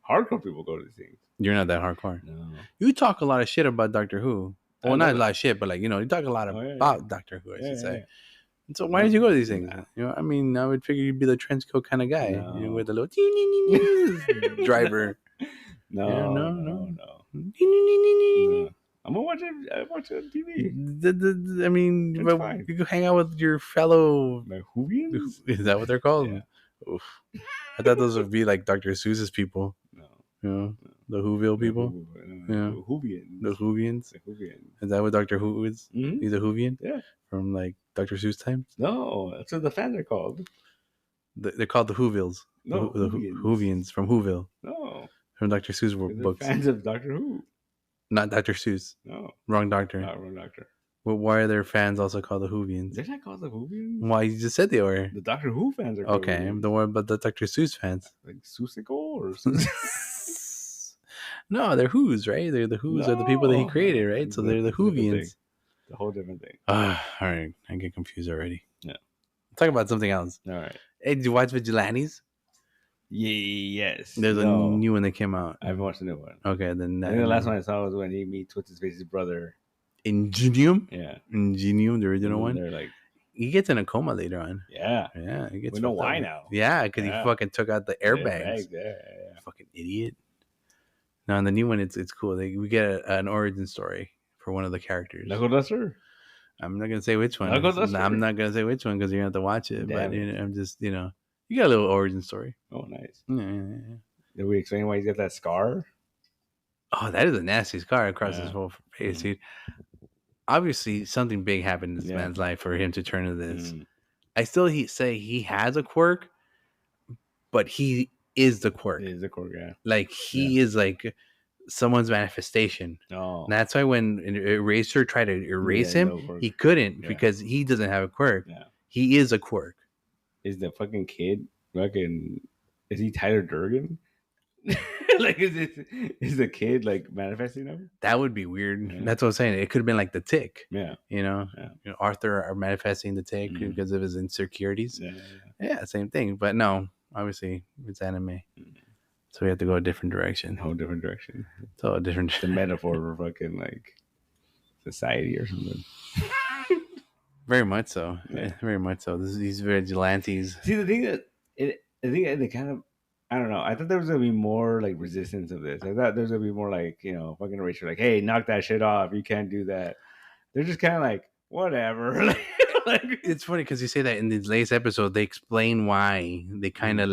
Hardcore people go to these things. You're not that hardcore. No. You talk a lot of shit about Doctor Who. Well, not a lot of shit, but like, you talk a lot about Doctor Who, I should say. Yeah. And so why did you go to these things? I mean, I would figure you'd be the trench coat kind of guy, with the little driver. No. I'm gonna watch it. I watch it on TV. I mean, you can hang out with your fellow Whovians. Is that what they're called? Yeah. Oof. I thought those would be like Dr. Seuss's people. No. The Whoville people. The Whovians. The Whovians. Is that what Doctor Who is? Mm-hmm. He's a Whovian. Yeah. From like Dr. Seuss times. No, that's what the fans are called. They're called the Whovilles. No, the Whovians from Whoville. No. From Dr. Seuss books. Fans of Doctor Who. Not Dr. Seuss. No. Wrong doctor. Wrong doctor. Well, why are their fans also called the Whovians? They're not called the Whovians? Why? You just said they were. The Doctor Who fans are called okay. Don't worry about the Dr. Seuss fans. Like Seussical or something. No, they're Who's, right? They're the Who's are the people that he created, right? So they're the Whovians. The whole different thing. All right. I get confused already. Yeah. Talk about something else. All right. Hey, did you watch Vigilantes? Yes. There's a new one that came out. I haven't watched the new one. Okay, then I think the last one I saw was when he meets what's his face's brother. Ingenium? Yeah. Ingenium, the original one. They're like, he gets in a coma later on. Yeah. Yeah. He gets we know why now. Yeah, because he fucking took out the airbags. Yeah. Fucking idiot. No, in the new one, it's cool. We get an origin story for one of the characters. Knuckle Duster? I'm not gonna say which one. Knuckle Duster? I'm not gonna say which one because you're gonna have to watch it. Damn but it. I'm just, you got a little origin story. Oh, nice. Yeah. Did we explain why he's got that scar? Oh, that is a nasty scar across his whole face, dude. Obviously, something big happened in this man's life for him to turn to this. I still say he has a quirk, but he is the quirk. He is the quirk, yeah. Like, he is like someone's manifestation. Oh. And that's why when an eraser tried to erase him, he couldn't because he doesn't have a quirk. Yeah. He is a quirk. Is the fucking kid is he Tyler Durden? Like, is the kid like manifesting him? That would be weird. Yeah. That's what I'm saying. It could have been like the Tick. Yeah. Arthur are manifesting the Tick because of his insecurities. Yeah, same thing. But no, obviously it's anime. So we have to go a different direction. Whole different direction. So a different. The metaphor for fucking like society or something. Very much so. Yeah, very much so. These vigilantes. See, the thing that I think they kind of, I don't know. I thought there was gonna be more like resistance of this. I thought there's gonna be more like, fucking erasure, like, hey, knock that shit off. You can't do that. They're just kind of like, whatever. like, it's funny because you say that in the latest episode, they explain why they kind of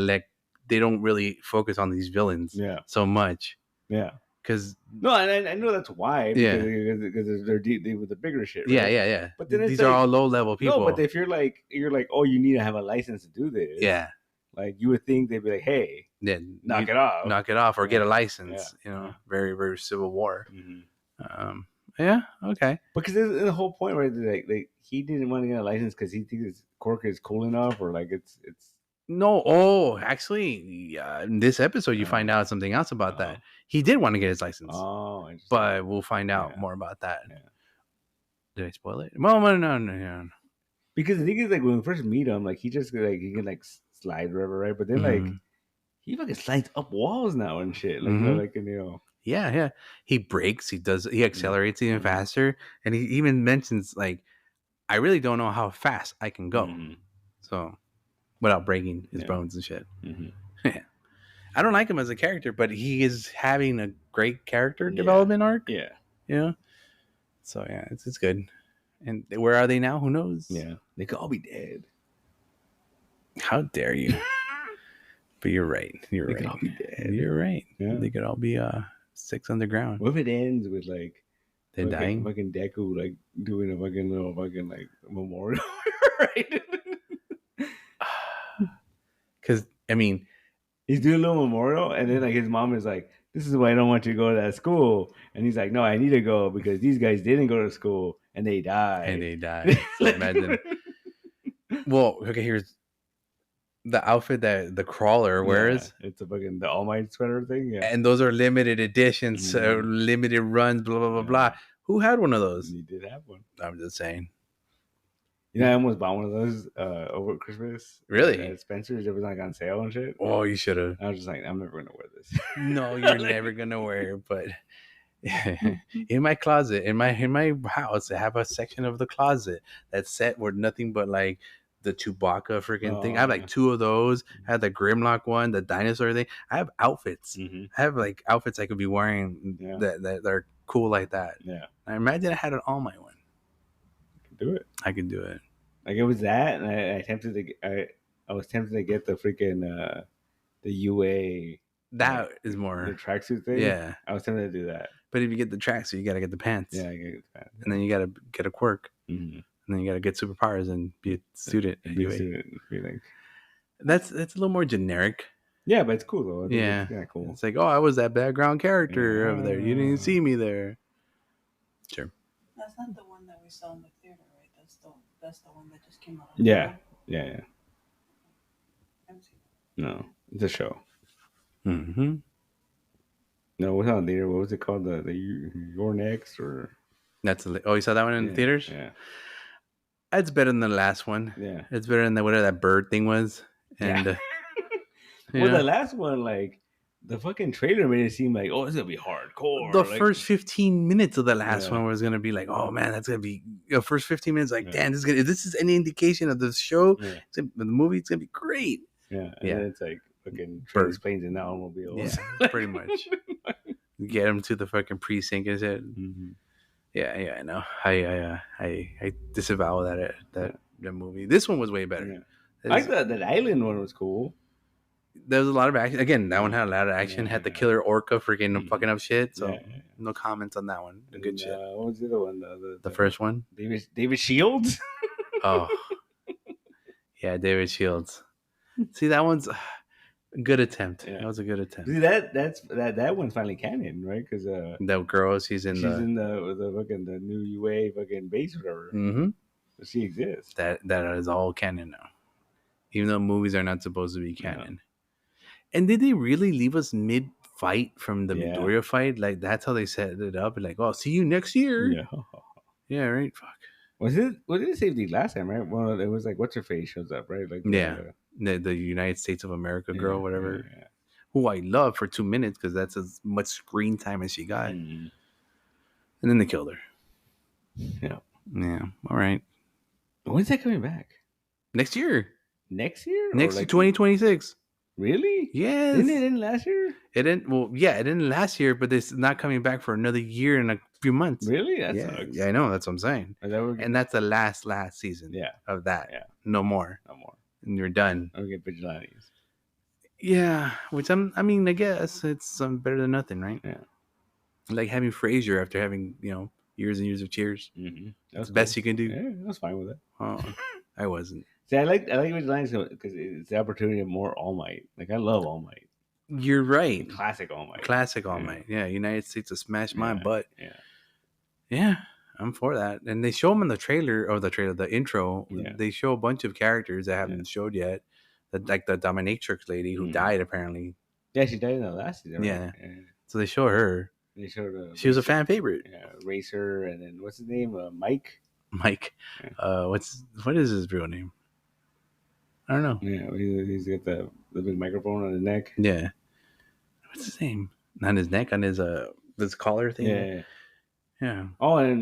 they don't really focus on these villains so much. Yeah. Because I know that's why. Because they're with the bigger shit. Right? Yeah. But then these are all low level people. No, but if you're like, oh, you need to have a license to do this. Yeah. Like you would think they'd be like, hey, knock it off, or get a license. Very, very Civil War. Yeah. Okay. Because there's the whole point, right? Like he didn't want to get a license because he thinks his quirk is cool enough, or like it's. No. Oh, actually, in this episode, you find out something else about that. He did want to get his license. Oh, interesting. But we'll find out more about that. Yeah. Did I spoil it? Well, no. Because the thing is, like when we first meet him, like he just he can like slide wherever, right? But then like he fucking slides up walls now and shit. Like Yeah. He breaks. He accelerates even faster, and he even mentions like, I really don't know how fast I can go. So. Without breaking his bones and shit. Yeah. I don't like him as a character, but he is having a great character development arc. Yeah. So yeah, it's good. And where are they now? Who knows? Yeah. They could all be dead. How dare you? But you're right. They could all be dead. You're right. Yeah. They could all be 6 underground. What if it ends with like they're dying? Fucking Deku like doing a fucking little fucking like memorial, right? Because, I mean, he's doing a little memorial, and then like his mom is like, this is why I don't want you to go to that school. And he's like, no, I need to go because these guys didn't go to school and they died. So imagine. Well, okay, here's the outfit that the crawler wears. It's a fucking the All Might sweater thing. Yeah. And those are limited editions, limited runs, blah, blah, blah, blah. Who had one of those? He did have one. I'm just saying. I almost bought one of those over Christmas. Really? At Spencer's. It was like on sale and shit. Oh, you should have. I was just like, I'm never gonna wear this. No, you're never gonna wear it. But in my closet, in my house, I have a section of the closet that's set with nothing but like the Chewbacca freaking thing. I have like 2 of those. I have the Grimlock one, the dinosaur thing. I have outfits. I have like outfits I could be wearing that are cool like that. Yeah. I imagine I had an All Might one. Do it. I can do it. Like it was that, and I was tempted to get the freaking the UA. That is more the tracksuit thing. Yeah, I was tempted to do that. But if you get the tracksuit, you got to get the pants. Yeah, I get the pants. And then you got to get a quirk. And then you got to get superpowers and be a student. Be a student. Like... That's a little more generic. Yeah, but it's cool though. It's kind of cool. It's like, oh, I was that background character over there. You didn't see me there. Sure. That's not the one that we saw in the theater, right? That's the one that just came out. Yeah. Yeah. MC. No, it's a show. Mm-hmm. No, what's on there? What was it called? The Your Next or? That's you saw that one in the theaters? Yeah. It's better than the last one. Yeah. It's better than whatever that bird thing was. And well, the last one, like the fucking trailer made it seem like, oh, it's gonna be hardcore. The like, first 15 minutes of the last one was gonna be like, oh man, that's gonna be the first 15 minutes. Like, damn, if this is any indication of the show, the movie, it's gonna be great. Yeah, and then it's like fucking trains, planes, and automobiles. Yeah, pretty much. Get them to the fucking precinct, is it? Mm-hmm. Yeah, I know. I disavow that movie. This one was way better. Yeah. I thought that island one was cool. There was a lot of action. Again, that one had a lot of action. Had the killer orca freaking fucking up shit. So no comments on that one. Good shit. What was the other one? The first one? David Shields? Oh. Yeah, David Shields. See, that one's a good attempt. Yeah. That was a good attempt. See, that one's finally canon, right? Because the girl, she's in the fucking the new UA fucking base or whatever. Mm-hmm. So she exists. That is all canon now. Even though movies are not supposed to be canon. Yeah. And did they really leave us mid-fight from the Midoriya fight? Like, that's how they set it up. Like, oh, see you next year. Yeah. Yeah, right? Fuck. Was it safety last time, right? Well, it was like, what's her face shows up, right? Like, the United States of America girl, whatever. Yeah. Who I love for 2 minutes because that's as much screen time as she got. Mm-hmm. And then they killed her. Yeah. Yeah. All right. When's that coming back? Next year. Next year? Next year, 2026. Really? Yes. Didn't it end last year? It didn't. Well, yeah, it ended last year, but it's not coming back for another year and a few months. Really? That sucks. Yeah, I know. That's what I'm saying. And that's the last season. Of that. Yeah. No more. And you're done. I'll get Vigilantes. Yeah, which I guess it's better than nothing, right? Yeah. Like having Frasier after having years and years of Cheers. Mm-hmm. That's the best you can do. Yeah, I was fine with it. Oh, I wasn't. See, I like Vigilantes because it's the opportunity of more All Might. Like, I love All Might. You're right. Classic All Might. Classic All Might. Yeah, United States has smashed my butt. Yeah. Yeah, I'm for that. And they show them in the intro. Yeah. They show a bunch of characters that haven't been showed yet. Like the dominatrix lady who died, apparently. Yeah, she died in the last season, right? Yeah. So they show her. They showed she was a fan favorite. Yeah, Racer, and then what's his name? Mike. Yeah. What is his real name? I don't know. Yeah, he's got the big microphone on his neck. Yeah. What's his name? On his neck, on his collar thing. Yeah. Yeah. Oh, and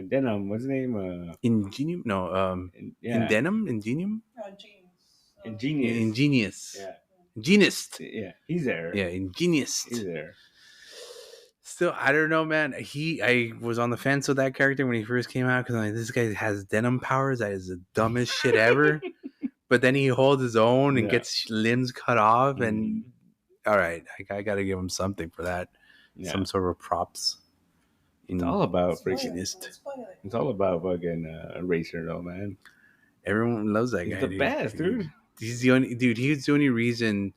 Denim. What's his name? Ingenium? No. Indenum? Ingenium? Ingenious. Yeah. Ingenious. Yeah. He's there. Yeah. Ingenious. He's there. Still, I don't know, man. I was on the fence with that character when he first came out because I'm like, this guy has denim powers. That is the dumbest shit ever. But then he holds his own and gets limbs cut off. And all right, I got to give him something for that. Yeah. Some sort of props. It's all about freaking. It's all about fucking Racer, though, man. Everyone loves that guy. He's the best, dude. He's the only reason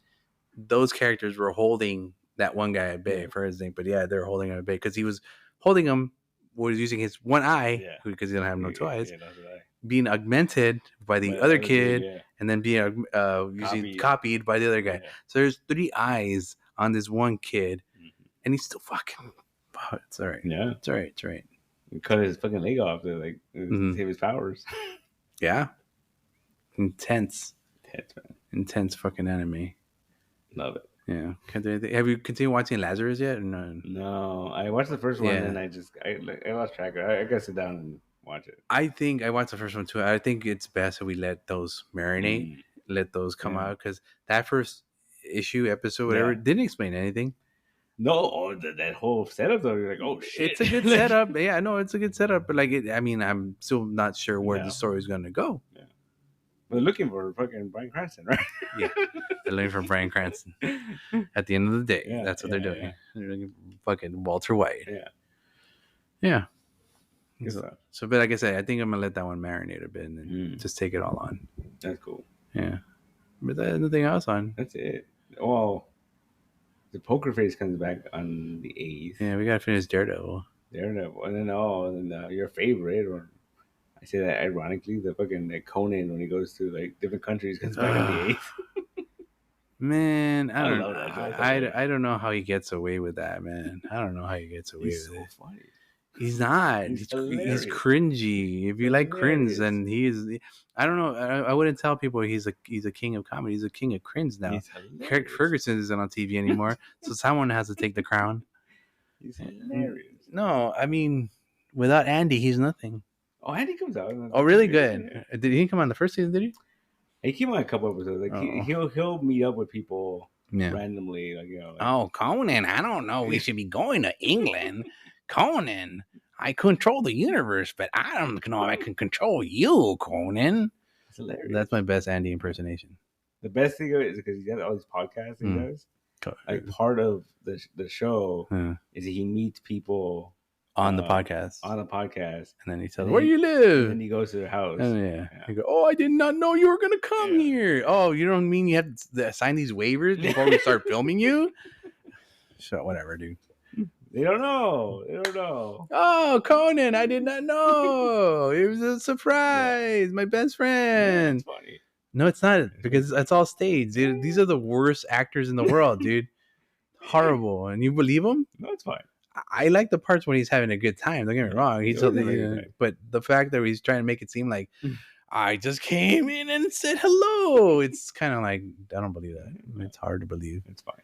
those characters were holding that one guy at bay for his name. But yeah, they're holding him at bay because he was holding him. Was using his one eye because he didn't have no two eyes. Being augmented by the other kid, and then being copied by the other guy. Yeah. So there's 3 eyes on this one kid, and he's still fucking. Oh, it's all right. Yeah, it's all right. It's all right. He cut his fucking leg off to save his powers. Yeah, intense, man. Intense fucking anime. Love it. Yeah. Have you continued watching Lazarus yet? Or no? No, I watched the first one and I lost track. I gotta sit down and watch it. I think I watched the first one too. I think it's best that we let those marinate, let those come out because that first episode, whatever, didn't explain anything. No, that whole setup though, you're like, oh shit, it's a good setup. Yeah, no, it's a good setup, but I'm still not sure where the story is gonna go. Yeah. They're looking for fucking Bryan Cranston, right? Yeah, they're looking for Bryan Cranston. At the end of the day, that's what they're doing. Yeah. They're looking for fucking Walter White. Yeah. So, but like I said, I think I'm gonna let that one marinate a bit and then just take it all on. That's cool. Yeah, but there's nothing else on. That's it. Well, The Poker Face comes back on the 8th. Yeah, we gotta finish Daredevil. And then your favorite, or I say that ironically, the fucking Conan when he goes to like different countries comes back on the 8th. Man, I don't know. That I don't know how he gets away with that, man. I don't know how he gets away with it. Funny. He's not. He's cringy. If you like cringe, then he is. I don't know. I wouldn't tell people he's a king of comedy. He's a king of cringe now. Craig Ferguson isn't on TV anymore, so someone has to take the crown. He's hilarious. No, I mean, without Andy, he's nothing. Oh, Andy comes out. Oh, really good. Yeah. Did he come on the first season? Did he? He came on a couple episodes. Like he'll meet up with people randomly. Like oh, Conan. I don't know. We should be going to England. Conan, I control the universe, but I don't know if I can control you, Conan. It's hilarious. That's my best Andy impersonation. The best thing of it is because he has all these podcasts he does. Like part of the show is that he meets people on the podcast. And then he tells them, where do you live? And then he goes to their house. And he goes, oh, I did not know you were going to come here. Oh, you don't mean you have to sign these waivers before we start filming you? So whatever, dude. They don't know. Oh, Conan, I did not know. It was a surprise. My best friend. That's funny. No, it's not, because it's all staged. Dude. These are the worst actors in the world, dude. Horrible. And you believe them? No, it's fine. I like the parts when he's having a good time. Don't get me wrong. But the fact that he's trying to make it seem like I just came in and said hello, it's kind of like, I don't believe that. It's hard to believe. It's fine.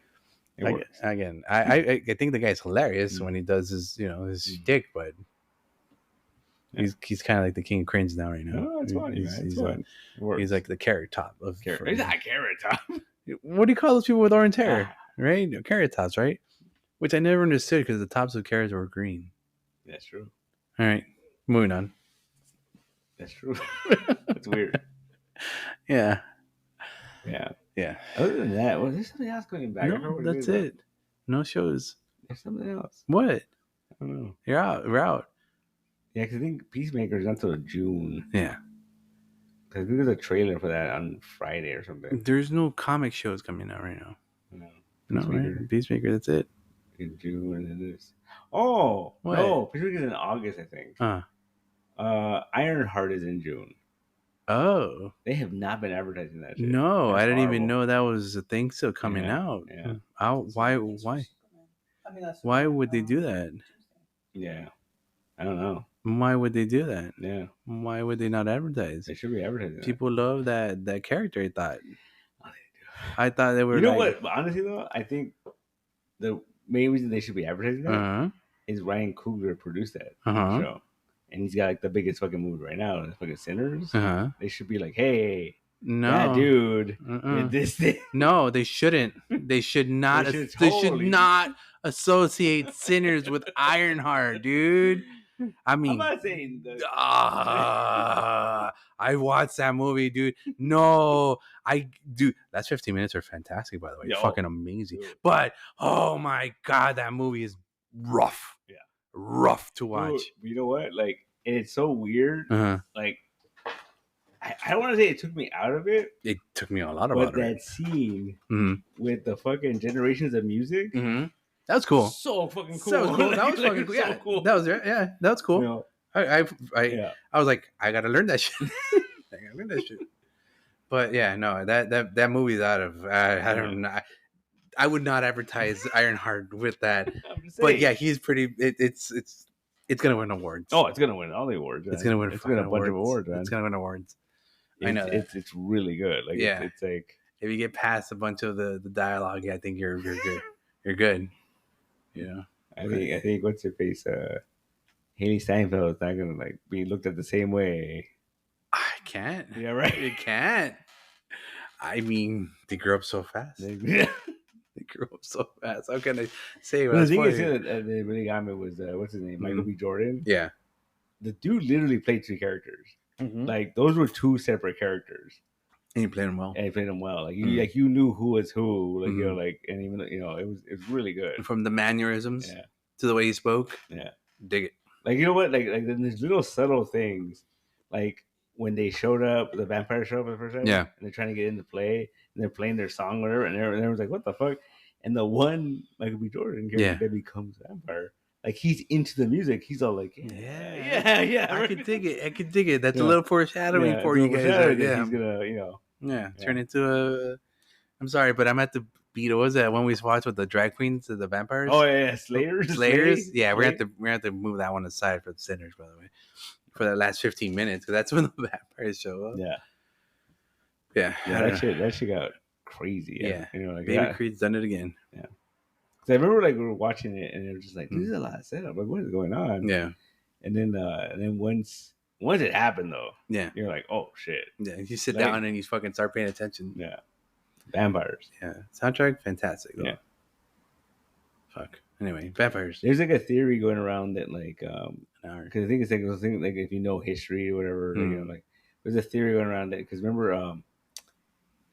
I think the guy's hilarious when he does his shtick, but he's kind of like the king of cringe now right now. No, it's funny, man. He's like the carrot top of. He's not carrot top. What do you call those people with orange hair? Right, carrot tops, right? Which I never understood because the tops of carrots were green. That's true. All right, moving on. That's true. That's weird. Yeah. Other than that, was there something else going back? No, that's it. No shows. There's something else. What? I don't know. We're out. Yeah, because I think Peacemaker's until June. Yeah. Because I think there's a trailer for that on Friday or something. There's no comic shows coming out right now. No, right? Peacemaker, that's it. In June, and then there's... Oh! What? No, Peacemaker's in August, I think. Ironheart is in June. Oh. They have not been advertising that shit. No, I didn't even know that was a thing still coming out. Yeah. Why would they do that? Yeah. I don't know. Why would they do that? Yeah. Why would they not advertise? They should be advertising. People love that character, I thought. I thought they were. You know what? Honestly, though, I think the main reason they should be advertising that is Ryan Coogler produced that show. And he's got like the biggest fucking movie right now, the fucking Sinners. They should be like, hey, that dude did this thing. No, they shouldn't. They should not. They should not associate Sinners with Ironheart, dude. I mean, I'm not saying that. I watched that movie, dude. No, that's 15 minutes are fantastic, by the way. Fucking amazing. Dude. But oh my god, that movie is rough. Yeah. Rough to watch. Dude, you know what? Like, it's so weird. Like, I don't want to say it took me out of it. It took me a lot of it. But that scene with the fucking generations of music. That was cool. So fucking cool. That was cool. That was fucking cool. Yeah, cool. That was that was cool. You know, I was like, I gotta learn that shit. But yeah, no, that movie's out of. I don't know. I would not advertise Ironheart with that. But yeah, he's pretty. It's gonna win awards. Oh, it's gonna win all the awards. It's gonna win. It's gonna win a bunch of awards. Man. It's gonna win awards. I know it's really good. Like it's like if you get past a bunch of the dialogue, I think you're good. You're good. Yeah, I think what's your face? Haley Steinfeld is not gonna like be looked at the same way. I can't. Yeah, right. You can't. I mean, they grew up so fast. They grew up so fast. How can I say? The thing is that the really got me was what's his name, Michael B. Jordan. Yeah, the dude literally played two characters. Like those were two separate characters. And he played them well. Like you knew who was who. Like you're like, and even it was really good. From the mannerisms to the way he spoke. Yeah, dig it. Like you know what? Like there's little subtle things. Like when they showed up, the vampire showed up for the first time. Yeah, and they're trying to get into play, and they're playing their song, whatever, and everyone's like, "What the fuck?" And the one Michael B. Jordan character that becomes vampire, like he's into the music. He's all like, yeah. I can dig it. That's a little foreshadowing for you guys. He's gonna, turn into a. I'm sorry, but I'm at the beat. What was that one we watched with the drag queens, the vampires? Oh yeah, Slayers. Yeah, we're gonna have to move that one aside for the sinners, by the way, for that last 15 minutes, because that's when the vampires show up. Yeah. That shit got crazy. Yeah, Baby Creed's done it again. Yeah, because I remember like we were watching it and it was just like, this is a lot of setup. Like, what is going on? Yeah, and then once it happened though, you're like, oh shit. Yeah, you sit down and you fucking start paying attention. Yeah, vampires. Yeah, soundtrack fantastic though. Yeah. Fuck. Anyway, vampires. There's like a theory going around that like because I think it's like if you know history or whatever, like there's a theory going around that because remember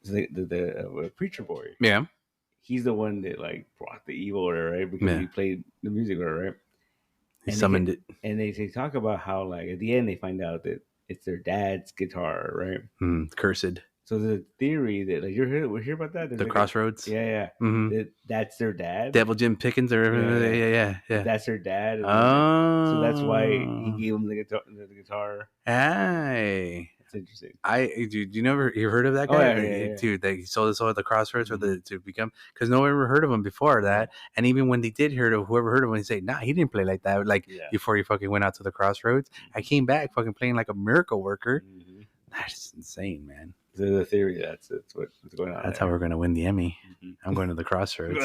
the preacher boy, he's the one that like brought the evil order, right? Because he played the music order, right? He summoned it, and they talk about how like at the end they find out that it's their dad's guitar, right? Cursed. So the theory that like we hear about that. The like Crossroads. That's their dad. Devil Jim Pickens or yeah. That's their dad. Oh, so that's why he gave him the guitar. Hey, that's interesting. You heard of that guy? Dude, that he sold his soul at the Crossroads to become, because no one ever heard of him before that. And even when they did hear of whoever heard of him, he said, nah, he didn't play like that. Like before he fucking went out to the Crossroads, I came back fucking playing like a miracle worker. That's insane, man. The theory that's what's going on. That's how we're going to win the Emmy. I'm going to the Crossroads.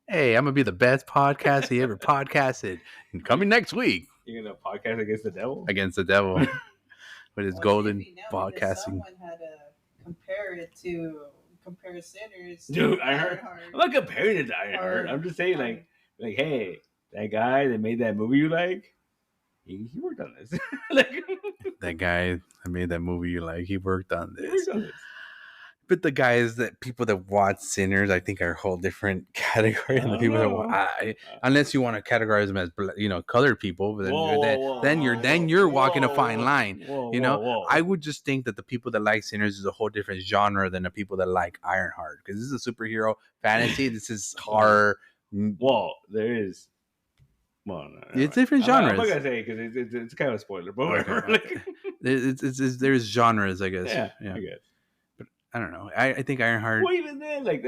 Hey, I'm going to be the best podcast he ever podcasted. And coming next week. You're going to podcast against the devil? Against the devil. With his golden podcasting. Someone had to compare Sinners. Dude, Ironheart. I'm not comparing it to Ironheart. I'm just saying like, hey, that guy that made that movie you like, he worked on this. That guy that made that movie you like, he worked on this. But the guys people that watch Sinners, I think are a whole different category than the people that watch. Unless you want to categorize them as colored people, then you're walking a fine line. I would just think that the people that like Sinners is a whole different genre than the people that like Ironheart, because this is a superhero fantasy. This is horror. Well, there is. Well, no. It's different genres. I'm not gonna say because it's kind of a spoiler, but whatever. Okay. There's genres, I guess. Yeah, I guess. But I don't know. I think Ironheart. Well, even then, like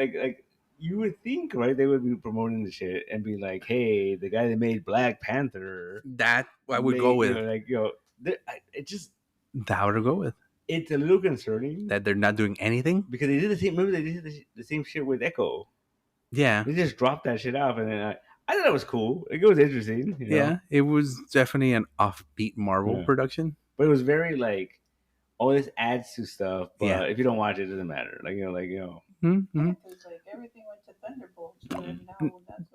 you would think, right? They would be promoting the shit and be like, "Hey, the guy that made Black Panther." That I would go with. It just that would go with. It's a little concerning that they're not doing anything because they did the same. Remember, they did the same shit with Echo. Yeah, they just dropped that shit off, and then I thought it was cool. It was interesting. Yeah, it was definitely an offbeat Marvel production. But it was very like, oh, this adds to stuff. But if you don't watch it, it doesn't matter. Mm-hmm. Like everything went to Thunderbolts. But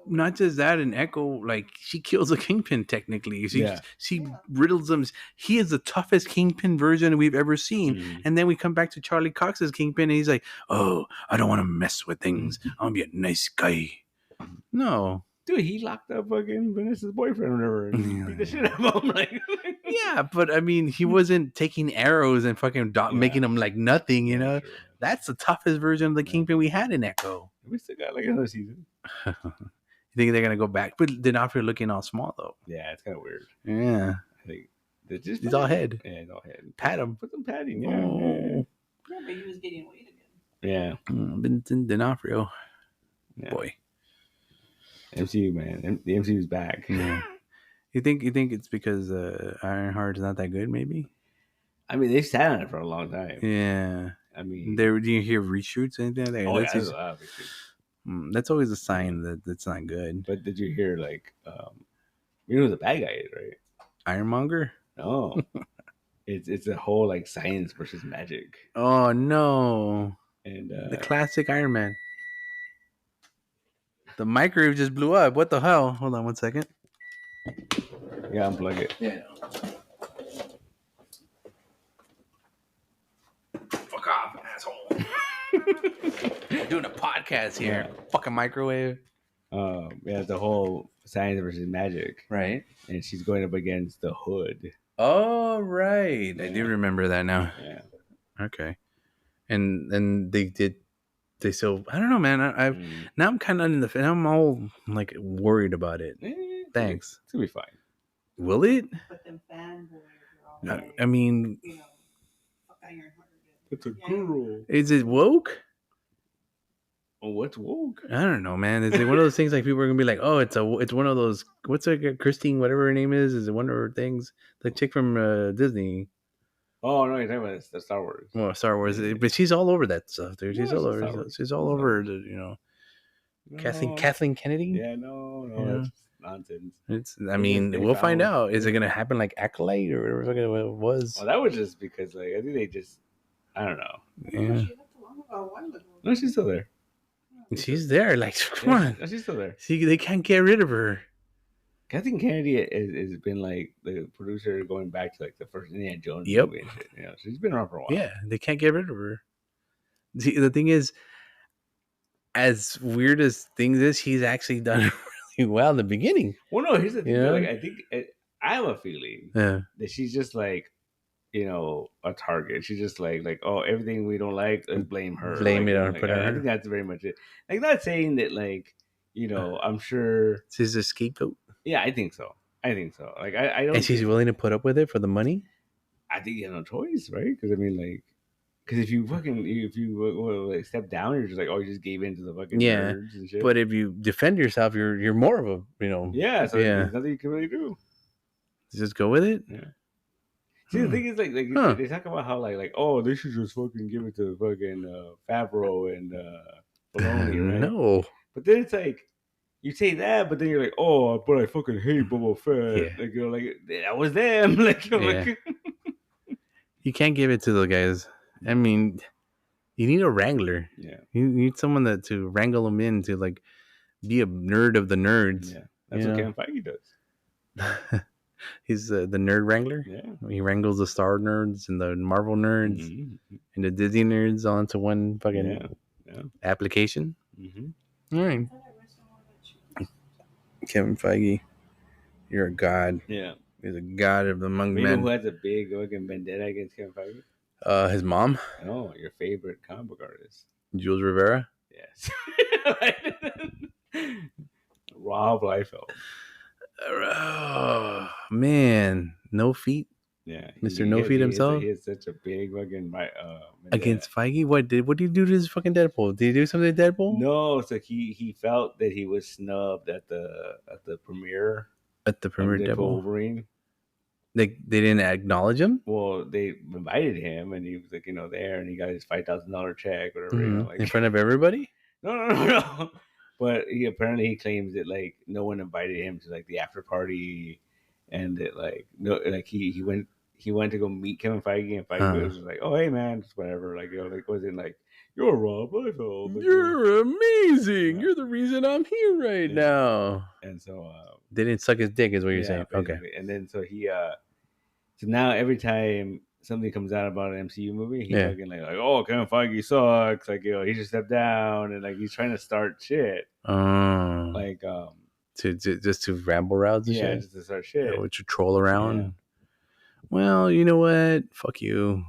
not just that, in Echo, like she kills a Kingpin technically. She riddles him. He is the toughest Kingpin version we've ever seen. Mm-hmm. And then we come back to Charlie Cox's Kingpin, and he's like, "Oh, I don't want to mess with things. I want to be a nice guy." No. Dude, he locked up fucking Vanessa's boyfriend or whatever and beat the shit out of him. Yeah, but I mean, he wasn't taking arrows and fucking making them like nothing, True. That's the toughest version of the Kingpin we had in Echo. We still got like another season. You think they're going to go back? But D'Onofrio looking all small, though. Yeah, it's kind of weird. Yeah. I think he's all head. Yeah, he's all head. Pat him. Put some padding, Yeah, but he was getting weight again. Yeah. Vincent D'Onofrio. Yeah. Boy. MCU, man. The MCU's back. Yeah. You think it's because Ironheart's not that good, maybe? I mean, they've sat on it for a long time. Yeah. I mean, do you hear reshoots or anything like that? Oh, there's a lot of reshoots. That's always a sign that it's not good. But did you hear, like, you know who the bad guy is, right? Ironmonger? No. it's a whole, like, science versus magic. Oh, no. And the classic Iron Man. The microwave just blew up. What the hell? Hold on 1 second. Yeah, unplug it. Yeah. Fuck off, asshole. We're doing a podcast here. Yeah. Fucking microwave. Yeah, the whole science versus magic. Right. And she's going up against the Hood. Oh, right. Yeah. I do remember that now. Yeah. Okay. And then they did they still. I don't know, man. Now I'm kind of in the. I'm all like worried about it. Thanks. It's gonna be fine. Will it? But them fanboys are all like, I mean, fuck Ironheart. It's a girl. Is it woke? Oh, what's woke? I don't know, man. Is it one of those things like people are gonna be like, oh, it's one of those. What's Christine, whatever her name is? Is it one of her things? The chick from Disney. Oh no, you're talking about the Star Wars. Well, Star Wars, but she's all over that stuff, dude. She's all over. She's all over. No. Kathleen Kennedy. Yeah, no, that's nonsense. I mean, we'll find out. Is it gonna happen like Acolyte or whatever it was? Well, that was just because, like, I think they just, I don't know. Yeah. No, she's still there. She's there. Like, come on. No, she's still there. See, they can't get rid of her. Kathleen Kennedy has been like the producer going back to like the first Indiana Jones movie and shit. You know, she's been around for a while. Yeah, they can't get rid of her. The thing is, as weird as things is, he's actually done really well in the beginning. Well, no, here's the thing. Like, I think I have a feeling that she's just like, you know, a target. She's just like, oh, everything we don't like, let's blame her. Blame it on her. I think that's very much it. Like, not saying that, like, you know, I'm sure she's a scapegoat. Yeah, I think so. Like, I don't. And she's willing to put up with it for the money. I think you have no choice, right? Because I mean, like, if you like, step down, you're just like, oh, you just gave in to the fucking nerds and shit. But if you defend yourself, you're more of a, you know. Yeah. So there's nothing you can really do. Just go with it. Yeah. See, the thing is, like they talk about how like, oh, they should just fucking give it to fucking Favreau and Filoni, right? No. But then it's like, you say that, but then you're like, oh, but I fucking hate Boba Fett. Yeah. Like, you're like, that was them. Like, like, you can't give it to the guys. I mean, you need a wrangler. Yeah. You need someone to wrangle them in to like be a nerd of the nerds. Yeah. That's what Kevin Feige does. He's the nerd wrangler. Yeah. He wrangles the Star nerds and the Marvel nerds and the Disney nerds onto one fucking application. Mm-hmm. All right. Kevin Feige, you're a god. Yeah. He's a god of among men. You know who has a big fucking vendetta against Kevin Feige? His mom. Oh, your favorite comic book artist. Jules Rivera? Yes. Rob Liefeld. Oh, man. No feet? Yeah. Mr. No Feet himself? He has such a big fucking... against Feige? What did he do to his fucking Deadpool? Did he do something to Deadpool? No, so he felt that he was snubbed at the premiere. At the premiere of Deadpool? Wolverine. They didn't acknowledge him? Well, they invited him, and he was like, you know, there, and he got his $5,000 check, whatever. You know, like, in front of everybody? No. But he claims that like no one invited him to like the after party, and that like no, like he went to go meet Kevin Feige, and Feige was like, oh hey man, just whatever, like, you know, like wasn't like, you're Rob Liefeld, like, you're amazing, you're the reason I'm here right now. And so they didn't suck his dick, is what you're saying. Basically. Okay. And then so he so now every time something comes out about an MCU movie, he's fucking like, oh, Kevin Feige sucks, like, you know, he just stepped down, and like he's trying to start shit. Like to ramble routes and shit. Just to start shit. To troll around. Yeah. Well, you know what? Fuck you.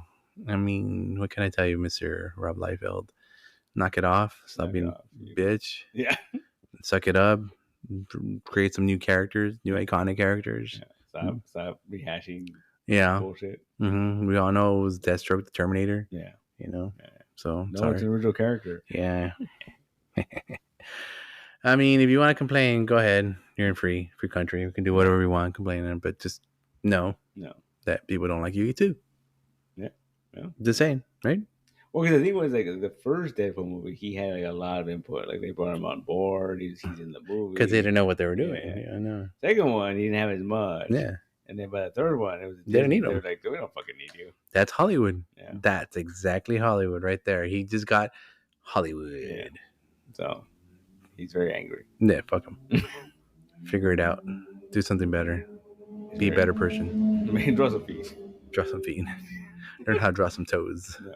I mean, what can I tell you, Mr. Rob Liefeld? Knock it off. Stop being bitch. Yeah. Suck it up. Create some new characters, new iconic characters. Yeah. Stop rehashing bullshit. Mm-hmm. We all know it was Deathstroke the Terminator. Yeah. You know? Yeah. So, no, it's an original character. Yeah. I mean, if you want to complain, go ahead. You're in free country. We can do whatever we want, complaining, but just know that people don't like you too. Yeah. Just saying, right? Well, because the thing was, like, the first Deadpool movie, he had like a lot of input. Like, they brought him on board. He's in the movie because they didn't know what they were doing. Yeah, I know. Second one, he didn't have as much. Yeah. And then by the third one, it was they didn't need him. They were like, we don't fucking need you. That's Hollywood. Yeah. That's exactly Hollywood right there. He just got Hollywood. Yeah. So he's very angry. Yeah, fuck him. Figure it out. Do something better. Be a better person. I mean, draw some feet. Draw some feet. Learn how to draw some toes. Yeah.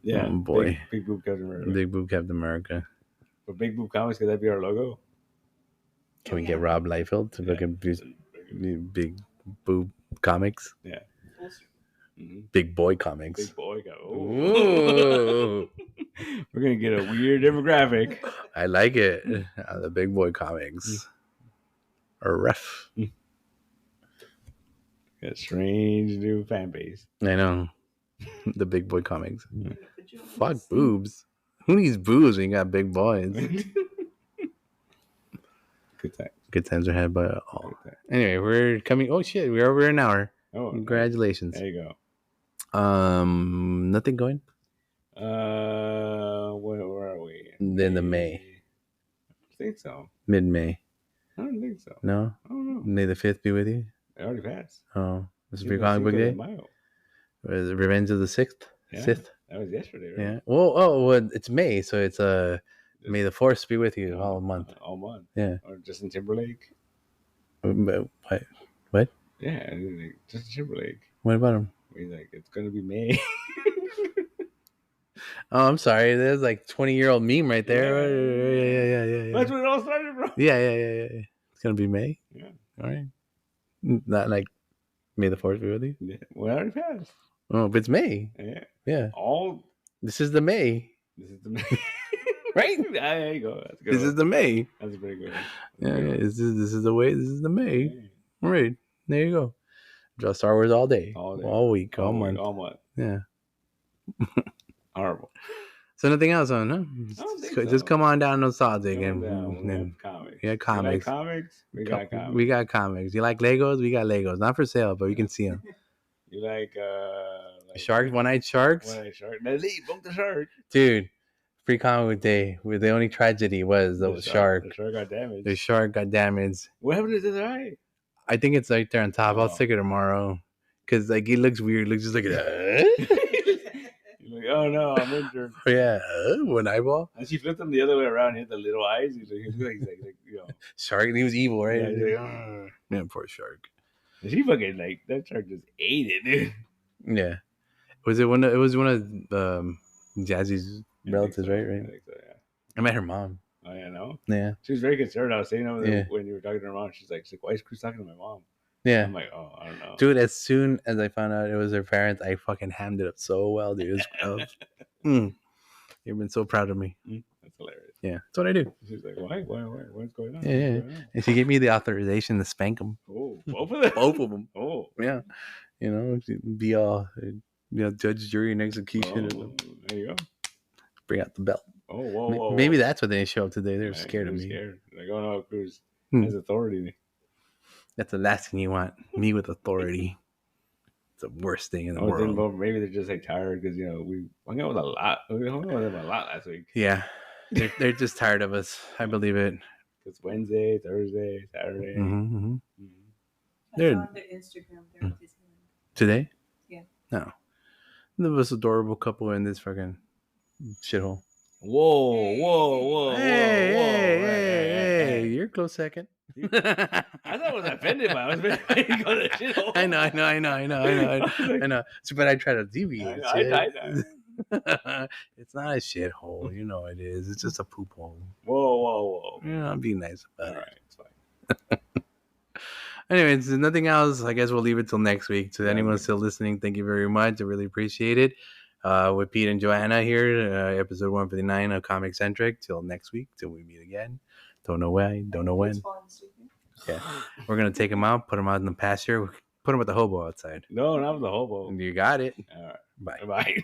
Yeah. Oh boy. Big boob Captain America. Big boob Captain America. For Big Boob Comics, could that be our logo? Can we get Rob Liefeld to look at big boob comics? Yeah. Big boy comics. Big boy comics. Ooh. We're gonna get a weird demographic. I like it. The big boy comics are rough. Got a strange new fan base. I know. The big boy comics. Fuck boobs. Who needs boobs when you got big boys? Good times. Good times are had by all. Anyway, we're coming. Oh shit, we're over an hour. Oh, congratulations. There you go. Nothing going? Where are we? Then the May. I think so. Mid-May. I don't think so. No? I don't know. May the 5th be with you? It already passed. Oh. This is Comic Book Day? Was it Revenge of the 6th? Yeah. 6th? That was yesterday, right? Yeah. Well, it's May, so it's May the 4th be with you all month. All month. Yeah. Or Justin Timberlake. What? Yeah, Justin Timberlake. What about him? He's like, it's going to be May. Oh, I'm sorry. There's like 20-year-old meme right there. Yeah. That's where it all started, bro. Yeah. It's going to be May? Yeah. All right. Not like May the 4th be with you? Yeah. Well, it already passed. Oh, but it's May. Yeah. This is the May. Right? There you go. That's good. This is the May. That's pretty good. This is the way. This is the May. All right. There you go. Draw Star Wars all day. All week. All month. Yeah. Horrible. So nothing else on, huh? Just come on down nostalgic and comics. Yeah, comics. You like comics? We got comics. We got comics. You like Legos? We got Legos. Not for sale, but you can see them. You like sharks? One-eyed sharks? One-eyed shark. Book the shark. Dude, Free Comic Day. Where the only tragedy was the shark. The shark got damaged. The shark got damaged. What happened to his eye? I think it's right there on top. I'll stick it tomorrow. Because like it looks weird. It looks just like You're like, oh no, I'm injured. Yeah, one eyeball. And she flipped him the other way around. He had the little eyes. He's like shark. And he was evil, right? Yeah, he's like, man, poor shark. And she fucking that shark just ate it, dude. Yeah. It was one of Jazzy's relatives, right? I think so, yeah. I met her mom. Oh yeah, no. Yeah. She was very concerned. I was saying when you were talking to her mom, she's like, why is Chris talking to my mom? Yeah. I'm like, oh, I don't know. Dude, as soon as I found out it was her parents, I fucking hammed it up so well, dude. You've been so proud of me. That's hilarious. Yeah, that's what I do. She's like, why? What's going on? Yeah. And she gave me the authorization to spank them. Oh, both of them? Both of them. Oh. Yeah. You know, be all, judge, jury, and execution. There you go. Bring out the belt. Oh, whoa. Maybe that's why they didn't show up today. They were scared of me. Like, oh no, Cruz has authority. That's the last thing you want. Me with authority. It's the worst thing in the world. Then, maybe they're just like tired because we hung out with a lot. We hung out with them a lot last week. Yeah, they're just tired of us. I believe it. It's Wednesday, Thursday, Saturday. I saw on the Instagram they're at Disneyland. Today? Yeah. No. The most adorable couple in this fucking shithole. Whoa. Hey, you're close second. I thought I was offended by it. I know. So, but I try to deviate. It's not a shithole. You know it is. It's just a poop hole. Whoa. I'm being nice about it. All right, it's fine. Anyways, nothing else. I guess we'll leave it till next week. To anyone still listening, thank you very much. I really appreciate it. With Pete and Joanna here, episode 159 of ComiCentric. Till next week, till we meet again. Don't know why, don't know when. Yeah, we're gonna take him out, put him out in the pasture, put him with the hobo outside. No, not with the hobo. You got it. All right, bye. Bye.